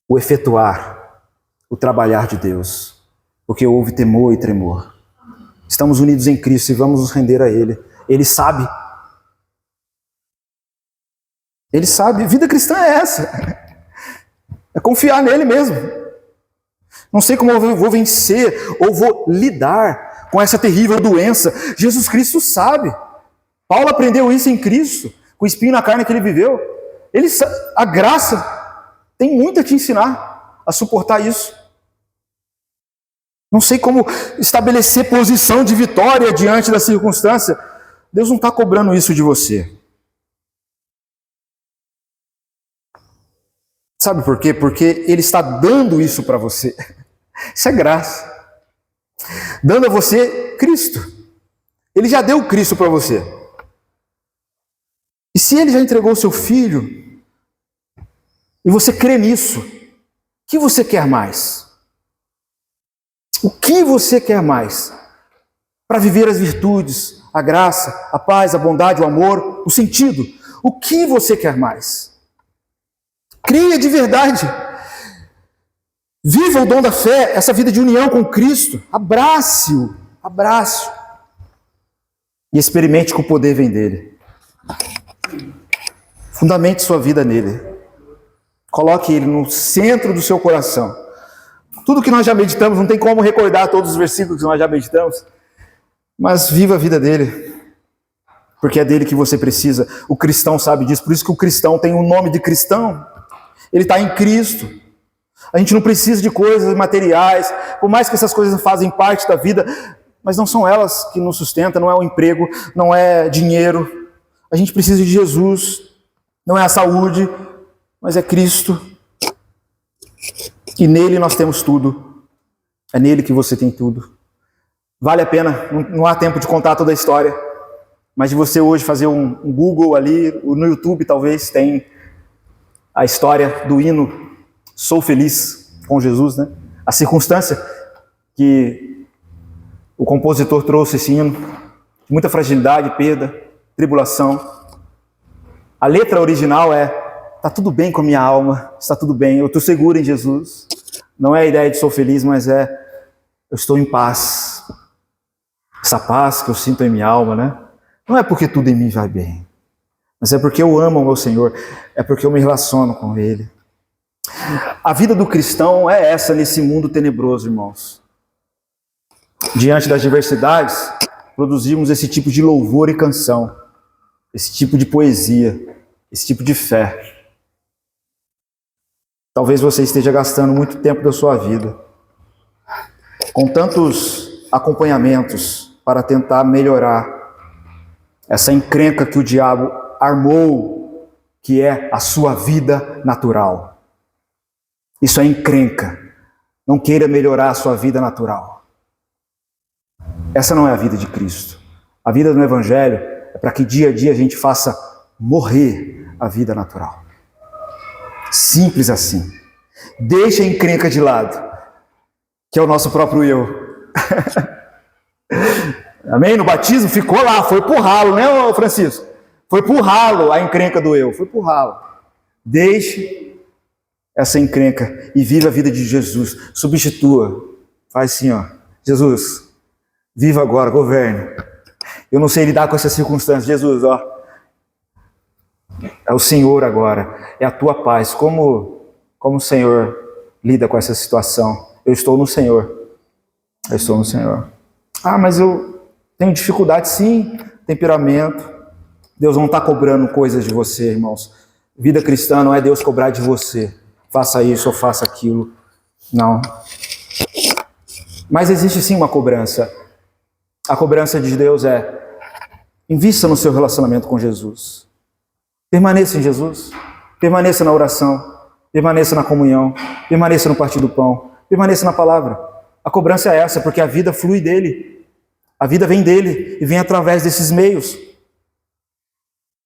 O efetuar, o trabalhar de Deus, porque houve temor e tremor. Estamos unidos em Cristo e vamos nos render a Ele. Ele sabe. Ele sabe. Vida cristã é essa. É confiar nele mesmo. Não sei como eu vou vencer ou vou lidar com essa terrível doença. Jesus Cristo sabe. Paulo aprendeu isso em Cristo, com o espinho na carne que ele viveu. A graça tem muito a te ensinar a suportar isso. Não sei como estabelecer posição de vitória diante da circunstância. Deus não está cobrando isso de você. Sabe por quê? Porque Ele está dando isso para você. Isso é graça. Dando a você Cristo. Ele já deu Cristo para você. E se Ele já entregou o seu Filho, e você crê nisso, o que você quer mais? O que você quer mais? Para viver as virtudes, a graça, a paz, a bondade, o amor, o sentido. O que você quer mais? Creia de verdade. Viva o dom da fé, essa vida de união com Cristo. Abrace-o, abrace-o. E experimente que o poder vem dele. Fundamente sua vida nele. Coloque ele no centro do seu coração. Tudo que nós já meditamos, não tem como recordar todos os versículos que nós já meditamos, mas viva a vida dele, porque é dele que você precisa. O cristão sabe disso, por isso que o cristão tem o nome de cristão. Ele está em Cristo. A gente não precisa de coisas materiais, por mais que essas coisas fazem parte da vida, mas não são elas que nos sustentam, não é o emprego, não é dinheiro. A gente precisa de Jesus, não é a saúde, mas é Cristo. E nele nós temos tudo. É nele que você tem tudo. Vale a pena, não há tempo de contar toda a história, mas de você hoje fazer um Google ali, no YouTube talvez tem a história do hino Sou Feliz com Jesus, né? A circunstância que o compositor trouxe esse hino, muita fragilidade, perda, tribulação. A letra original é: está tudo bem com a minha alma, está tudo bem, eu estou seguro em Jesus. Não é a ideia de sou feliz, mas é eu estou em paz. Essa paz que eu sinto em minha alma, né? Não é porque tudo em mim vai bem, mas é porque eu amo o meu Senhor, é porque eu me relaciono com Ele. A vida do cristão é essa nesse mundo tenebroso, irmãos. Diante das diversidades, produzimos esse tipo de louvor e canção, esse tipo de poesia, esse tipo de fé. Talvez você esteja gastando muito tempo da sua vida com tantos acompanhamentos para tentar melhorar essa encrenca que o diabo armou, que é a sua vida natural. Isso é encrenca. Não queira melhorar a sua vida natural. Essa não é a vida de Cristo. A vida do Evangelho é para que dia a dia a gente faça morrer a vida natural. Simples assim. Deixa a encrenca de lado, que é o nosso próprio eu. Amém? No batismo ficou lá, foi pro ralo, né, Francisco? Foi pro ralo a encrenca do eu, foi pro ralo. Deixe essa encrenca e viva a vida de Jesus. Substitua. Faz assim, ó. Jesus, viva agora, governe. Eu não sei lidar com essas circunstâncias. Jesus, ó. É o Senhor agora. É a tua paz. Como o Senhor lida com essa situação? Eu estou no Senhor. Eu estou no Senhor. Ah, mas eu tenho dificuldade, sim. Temperamento. Deus não está cobrando coisas de você, irmãos. Vida cristã não é Deus cobrar de você. Faça isso ou faça aquilo. Não. Mas existe sim uma cobrança. A cobrança de Deus é: invista no seu relacionamento com Jesus. Permaneça em Jesus. Permaneça na oração. Permaneça na comunhão. Permaneça no partir do pão. Permaneça na palavra. A cobrança é essa, porque a vida flui dele. A vida vem dele e vem através desses meios.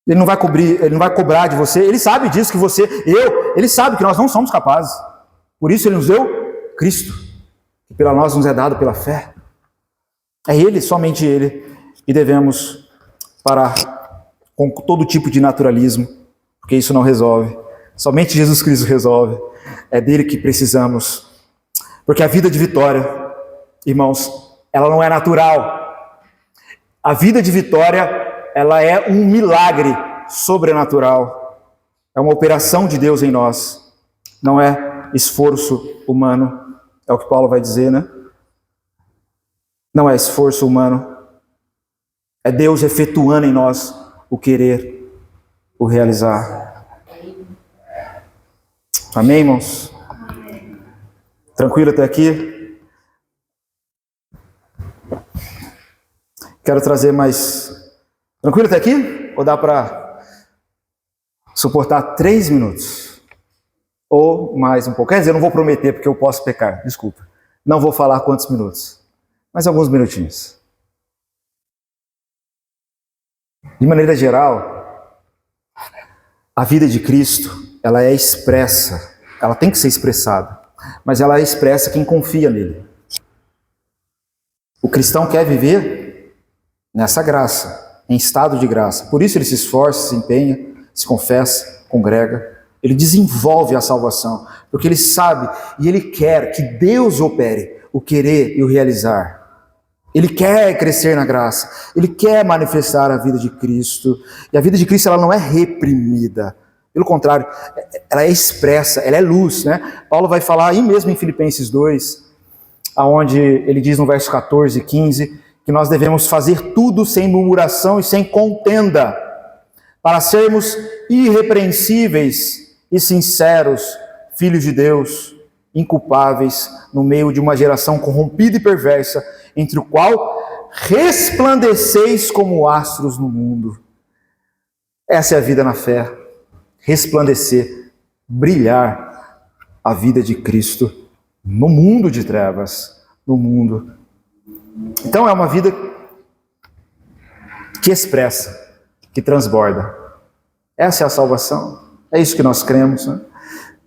Ele não vai cobrar de você. Ele sabe disso, que ele sabe que nós não somos capazes. Por isso ele nos deu Cristo, que pela nós nos é dado pela fé. É Ele, somente Ele, e devemos parar com todo tipo de naturalismo, porque isso não resolve. Somente Jesus Cristo resolve. É dele que precisamos. Porque a vida de vitória, irmãos, ela não é natural. A vida de vitória, ela é um milagre sobrenatural. É uma operação de Deus em nós. Não é esforço humano. É o que Paulo vai dizer, né? Não é esforço humano. É Deus efetuando em nós o querer, o realizar. Amém, irmãos? Tranquilo até aqui? Quero trazer mais... Tranquilo até aqui? Ou dá para suportar 3 minutos? Ou mais um pouco? Quer dizer, eu não vou prometer porque eu posso pecar, desculpa. Não vou falar quantos minutos, mas alguns minutinhos. De maneira geral, a vida de Cristo, ela é expressa, ela tem que ser expressada, mas ela é expressa quem confia nele. O cristão quer viver nessa graça, em estado de graça. Por isso ele se esforça, se empenha, se confessa, congrega. Ele desenvolve a salvação, porque ele sabe e ele quer que Deus opere o querer e o realizar. Ele quer crescer na graça, ele quer manifestar a vida de Cristo. E a vida de Cristo ela não é reprimida. Pelo contrário, ela é expressa, ela é luz, né? Paulo vai falar aí mesmo em Filipenses 2, onde ele diz no verso 14 e 15, que nós devemos fazer tudo sem murmuração e sem contenda, para sermos irrepreensíveis e sinceros, filhos de Deus, inculpáveis no meio de uma geração corrompida e perversa, entre o qual resplandeceis como astros no mundo. Essa é a vida na fé. Resplandecer, brilhar a vida de Cristo no mundo de trevas, no mundo. Então é uma vida que expressa, que transborda. Essa é a salvação. É isso que nós cremos, né?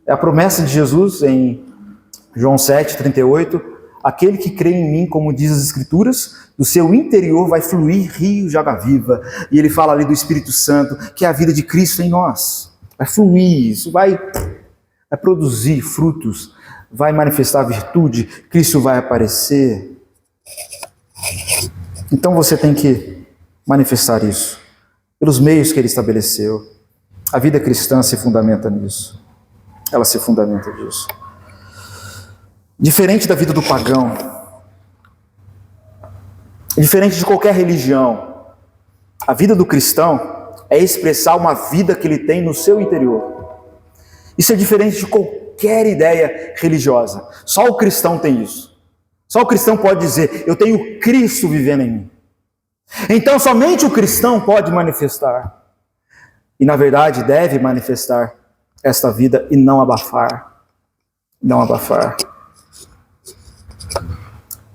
É a promessa de Jesus em João 7,38, aquele que crê em mim, como diz as Escrituras, do seu interior vai fluir rios de água viva. E ele fala ali do Espírito Santo, que é a vida de Cristo em nós. Vai fluir, isso vai produzir frutos, vai manifestar virtude, Cristo vai aparecer. Então você tem que manifestar isso, pelos meios que ele estabeleceu. A vida cristã se fundamenta nisso. Ela se fundamenta nisso. Diferente da vida do pagão, diferente de qualquer religião, a vida do cristão é expressar uma vida que ele tem no seu interior. Isso é diferente de qualquer ideia religiosa. Só o cristão tem isso. Só o cristão pode dizer, eu tenho Cristo vivendo em mim. Então somente o cristão pode manifestar. E na verdade deve manifestar esta vida e não abafar. Não abafar.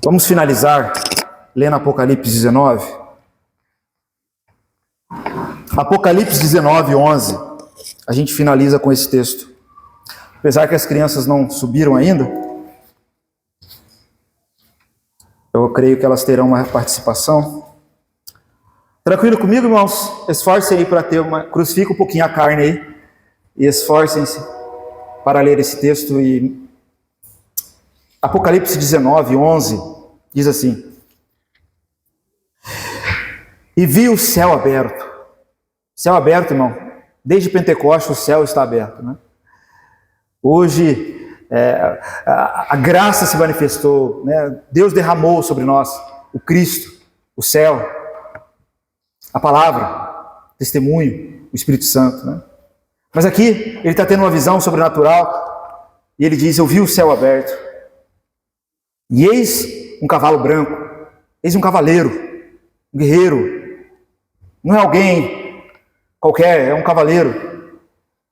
Vamos finalizar lendo Apocalipse 19. Apocalipse 19, 11. A gente finaliza com esse texto. Apesar que as crianças não subiram ainda, eu creio que elas terão uma participação. Tranquilo comigo, irmãos? Esforcem aí para ter uma... Crucifica um pouquinho a carne aí. E esforcem-se para ler esse texto. E Apocalipse 19, 11 diz assim: e vi o céu aberto. Céu aberto, irmão. Desde Pentecostes o céu está aberto, né? Hoje a graça se manifestou, né? Deus derramou sobre nós o Cristo, o céu, a palavra, testemunho, o Espírito Santo, né? Mas aqui ele está tendo uma visão sobrenatural e ele diz: eu vi o céu aberto e eis um cavalo branco, eis um cavaleiro, um guerreiro. Não é alguém qualquer, é um cavaleiro.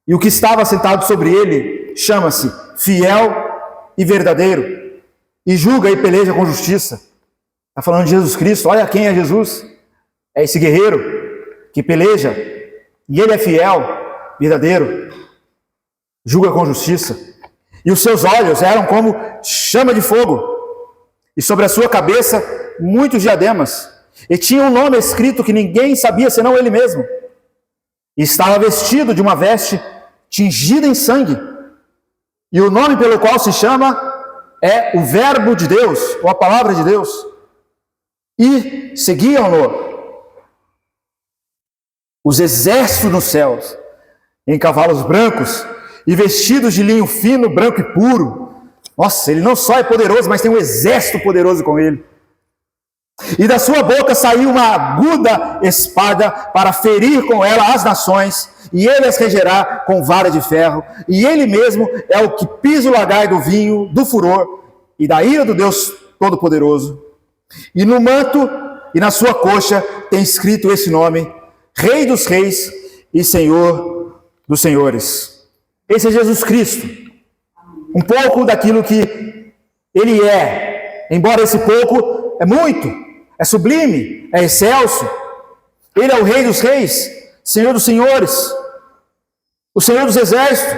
E o que estava sentado sobre ele chama-se Fiel e Verdadeiro, e julga e peleja com justiça. Está falando de Jesus Cristo. Olha quem é Jesus. É esse guerreiro que peleja E ele é fiel, verdadeiro, julga com justiça. E os seus olhos eram como chama de fogo. E sobre a sua cabeça, muitos diademas. E tinha um nome escrito que ninguém sabia senão ele mesmo. E estava vestido de uma veste tingida em sangue. E o nome pelo qual se chama é o Verbo de Deus, ou a Palavra de Deus. E seguiam-no os exércitos nos céus, em cavalos brancos, e vestidos de linho fino, branco e puro. Nossa, ele não só é poderoso, mas tem um exército poderoso com ele. E da sua boca saiu uma aguda espada para ferir com ela as nações, e ele as regerá com vara de ferro, e ele mesmo é o que pisa o lagar do vinho, do furor, e da ira do Deus Todo-Poderoso. E no manto e na sua coxa tem escrito esse nome: Rei dos Reis e Senhor dos Senhores. Esse é Jesus Cristo. Um pouco daquilo que ele é, embora esse pouco é muito, é sublime, é excelso. Ele é o Rei dos Reis, Senhor dos Senhores, o Senhor dos Exércitos.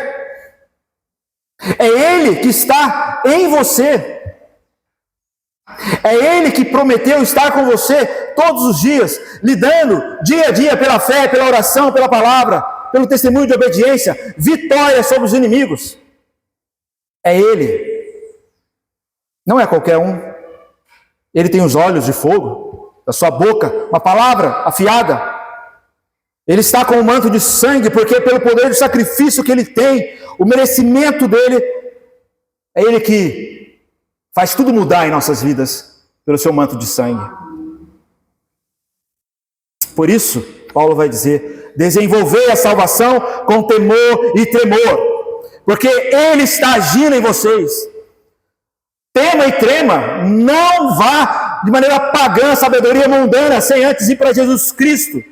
É Ele que está em você. É Ele que prometeu estar com você todos os dias, lidando dia a dia pela fé, pela oração, pela palavra, pelo testemunho de obediência, vitória sobre os inimigos. É Ele. Não é qualquer um. Ele tem os olhos de fogo, da sua boca, uma palavra afiada. Ele está com o manto de sangue, porque pelo poder do sacrifício que ele tem, o merecimento dele, é ele que faz tudo mudar em nossas vidas, pelo seu manto de sangue. Por isso, Paulo vai dizer: desenvolvei a salvação com temor e tremor, porque ele está agindo em vocês. Tema e trema, não vá de maneira pagã, sabedoria mundana, sem antes ir para Jesus Cristo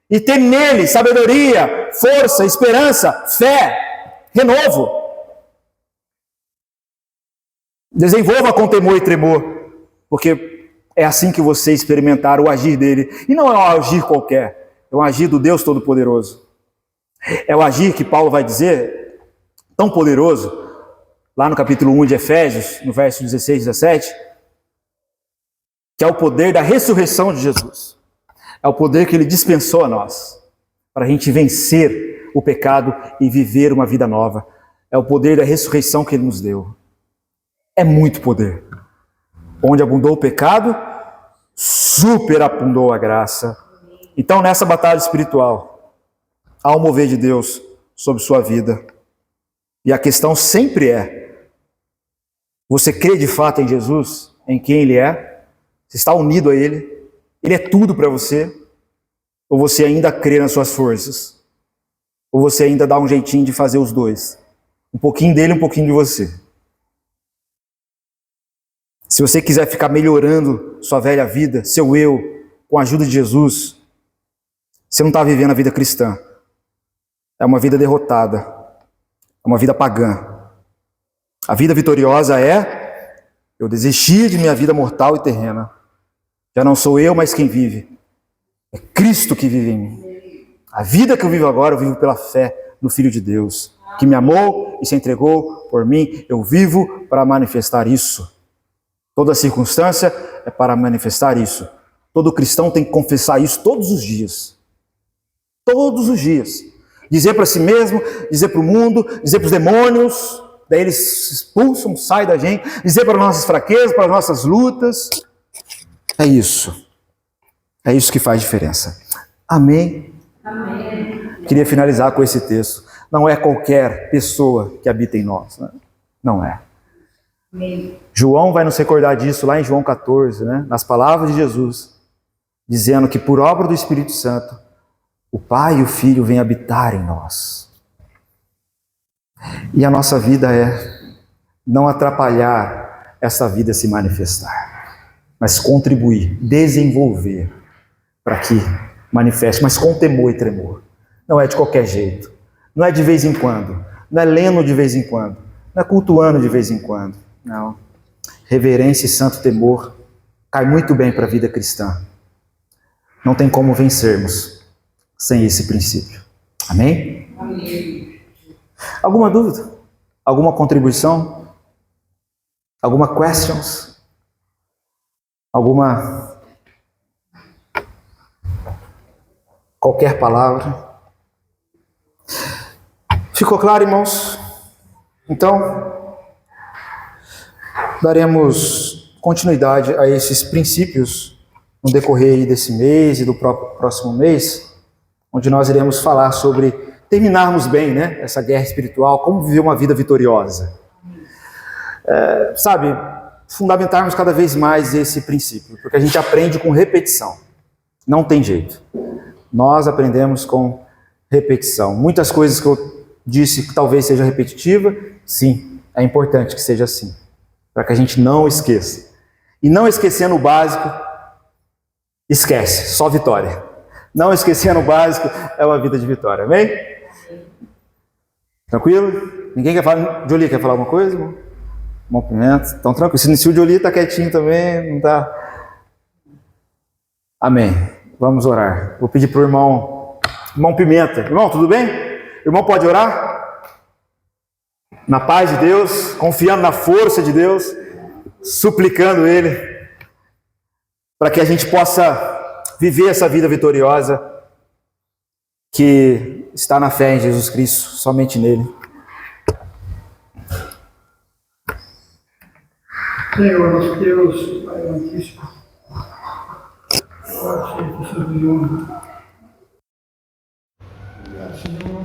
e ter nele sabedoria, força, esperança, fé, renovo. Desenvolva com temor e tremor, porque é assim que você experimentar o agir dele. E não é um agir qualquer, é um agir do Deus Todo-Poderoso. É o agir que Paulo vai dizer, tão poderoso, lá no capítulo 1 de Efésios, no verso 16 e 17, que é o poder da ressurreição de Jesus. É o poder que ele dispensou a nós, para a gente vencer o pecado e viver uma vida nova. É o poder da ressurreição que ele nos deu. É muito poder. Onde abundou o pecado, superabundou a graça. Então, nessa batalha espiritual, há um mover de Deus sobre sua vida. E a questão sempre é: você crê de fato em Jesus, em quem Ele é? Você está unido a Ele? Ele é tudo para você? Ou você ainda crê nas suas forças? Ou você ainda dá um jeitinho de fazer os dois? Um pouquinho dele, um pouquinho de você. Se você quiser ficar melhorando sua velha vida, seu eu, com a ajuda de Jesus, você não está vivendo a vida cristã. É uma vida derrotada. É uma vida pagã. A vida vitoriosa é: eu desisti de minha vida mortal e terrena. Já não sou eu, mas quem vive. É Cristo que vive em mim. A vida que eu vivo agora, eu vivo pela fé no Filho de Deus, que me amou e se entregou por mim. Eu vivo para manifestar isso. Toda circunstância é para manifestar isso. Todo cristão tem que confessar isso todos os dias. Todos os dias. Dizer para si mesmo, dizer para o mundo, dizer para os demônios, daí eles se expulsam, saem da gente, dizer para as nossas fraquezas, para as nossas lutas. É isso. É isso que faz diferença. Amém? Amém. Queria finalizar com esse texto. Não é qualquer pessoa que habita em nós. Né? Não é. Amém. João vai nos recordar disso lá em João 14, né? Nas palavras de Jesus, dizendo que por obra do Espírito Santo, o Pai e o Filho vêm habitar em nós. E a nossa vida é não atrapalhar essa vida se manifestar, mas contribuir, desenvolver, para que manifeste, mas com temor e tremor. Não é de qualquer jeito, não é de vez em quando, não é lendo de vez em quando, não é cultuando de vez em quando, não. Reverência e santo temor cai muito bem para a vida cristã. Não tem como vencermos sem esse princípio. Amém? Amém. Alguma dúvida? Alguma contribuição? Alguma questions? Alguma... qualquer palavra? Ficou claro, irmãos? Então, daremos continuidade a esses princípios no decorrer desse mês e do próximo mês, onde nós iremos falar sobre terminarmos bem, né, essa guerra espiritual, como viver uma vida vitoriosa. Fundamentarmos cada vez mais esse princípio, porque a gente aprende com repetição. Não tem jeito. Nós aprendemos com repetição. Muitas coisas que eu disse que talvez seja repetitiva, sim, é importante que seja assim, para que a gente não esqueça. E não esquecendo o básico, esquece, só vitória. Não esquecendo o básico, é uma vida de vitória, amém? Tranquilo? Ninguém quer falar? Jolie, quer falar alguma coisa, irmão? Bom Pimenta, então tranquilo. Se o Jolie está quietinho também, não está... Amém. Vamos orar. Vou pedir para o irmão Pimenta. Irmão, tudo bem? O irmão pode orar? Na paz de Deus, confiando na força de Deus, suplicando Ele, para que a gente possa viver essa vida vitoriosa que está na fé em Jesus Cristo, somente nele. Senhor, nosso Deus, Pai Altíssimo, forte e santo nome. Obrigado, Senhor,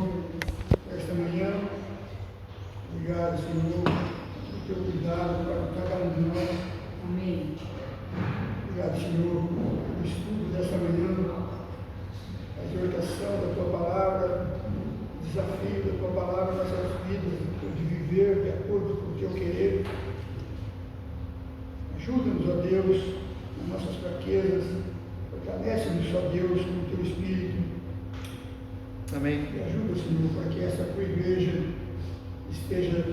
por esta manhã. Obrigado, Senhor, pelo teu cuidado para cada um de nós. Amém. Obrigado, Senhor, pelo estudo desta manhã, a exortação da tua palavra, o desafio da tua palavra nas nossas vidas, de viver de acordo com o teu querer. Ajuda-nos, ó Deus, nas nossas fraquezas, fortalece-nos, ó Deus, com o teu Espírito. Amém. E ajuda, Senhor, para que essa tua igreja esteja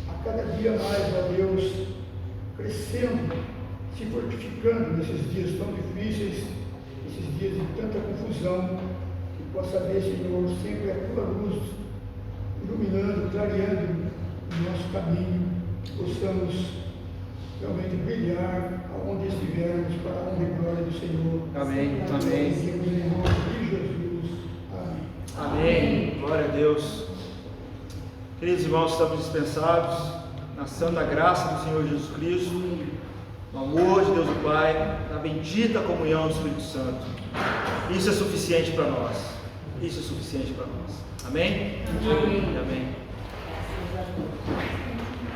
a cada dia mais, ó Deus, crescendo, se fortificando nesses dias tão difíceis, nesses dias de tanta confusão, que possa ver, Senhor, sempre a tua luz iluminando, clareando o nosso caminho, possamos realmente brilhar aonde estivermos, para a honra e glória do Senhor. Amém. Amém. Em nome de Jesus. Amém. Amém. Glória a Deus. Queridos irmãos, estamos dispensados na santa graça do Senhor Jesus Cristo, no amor de Deus o Pai, na bendita comunhão do Espírito Santo. Isso é suficiente para nós. Isso é suficiente para nós. Amém? Amém. Amém.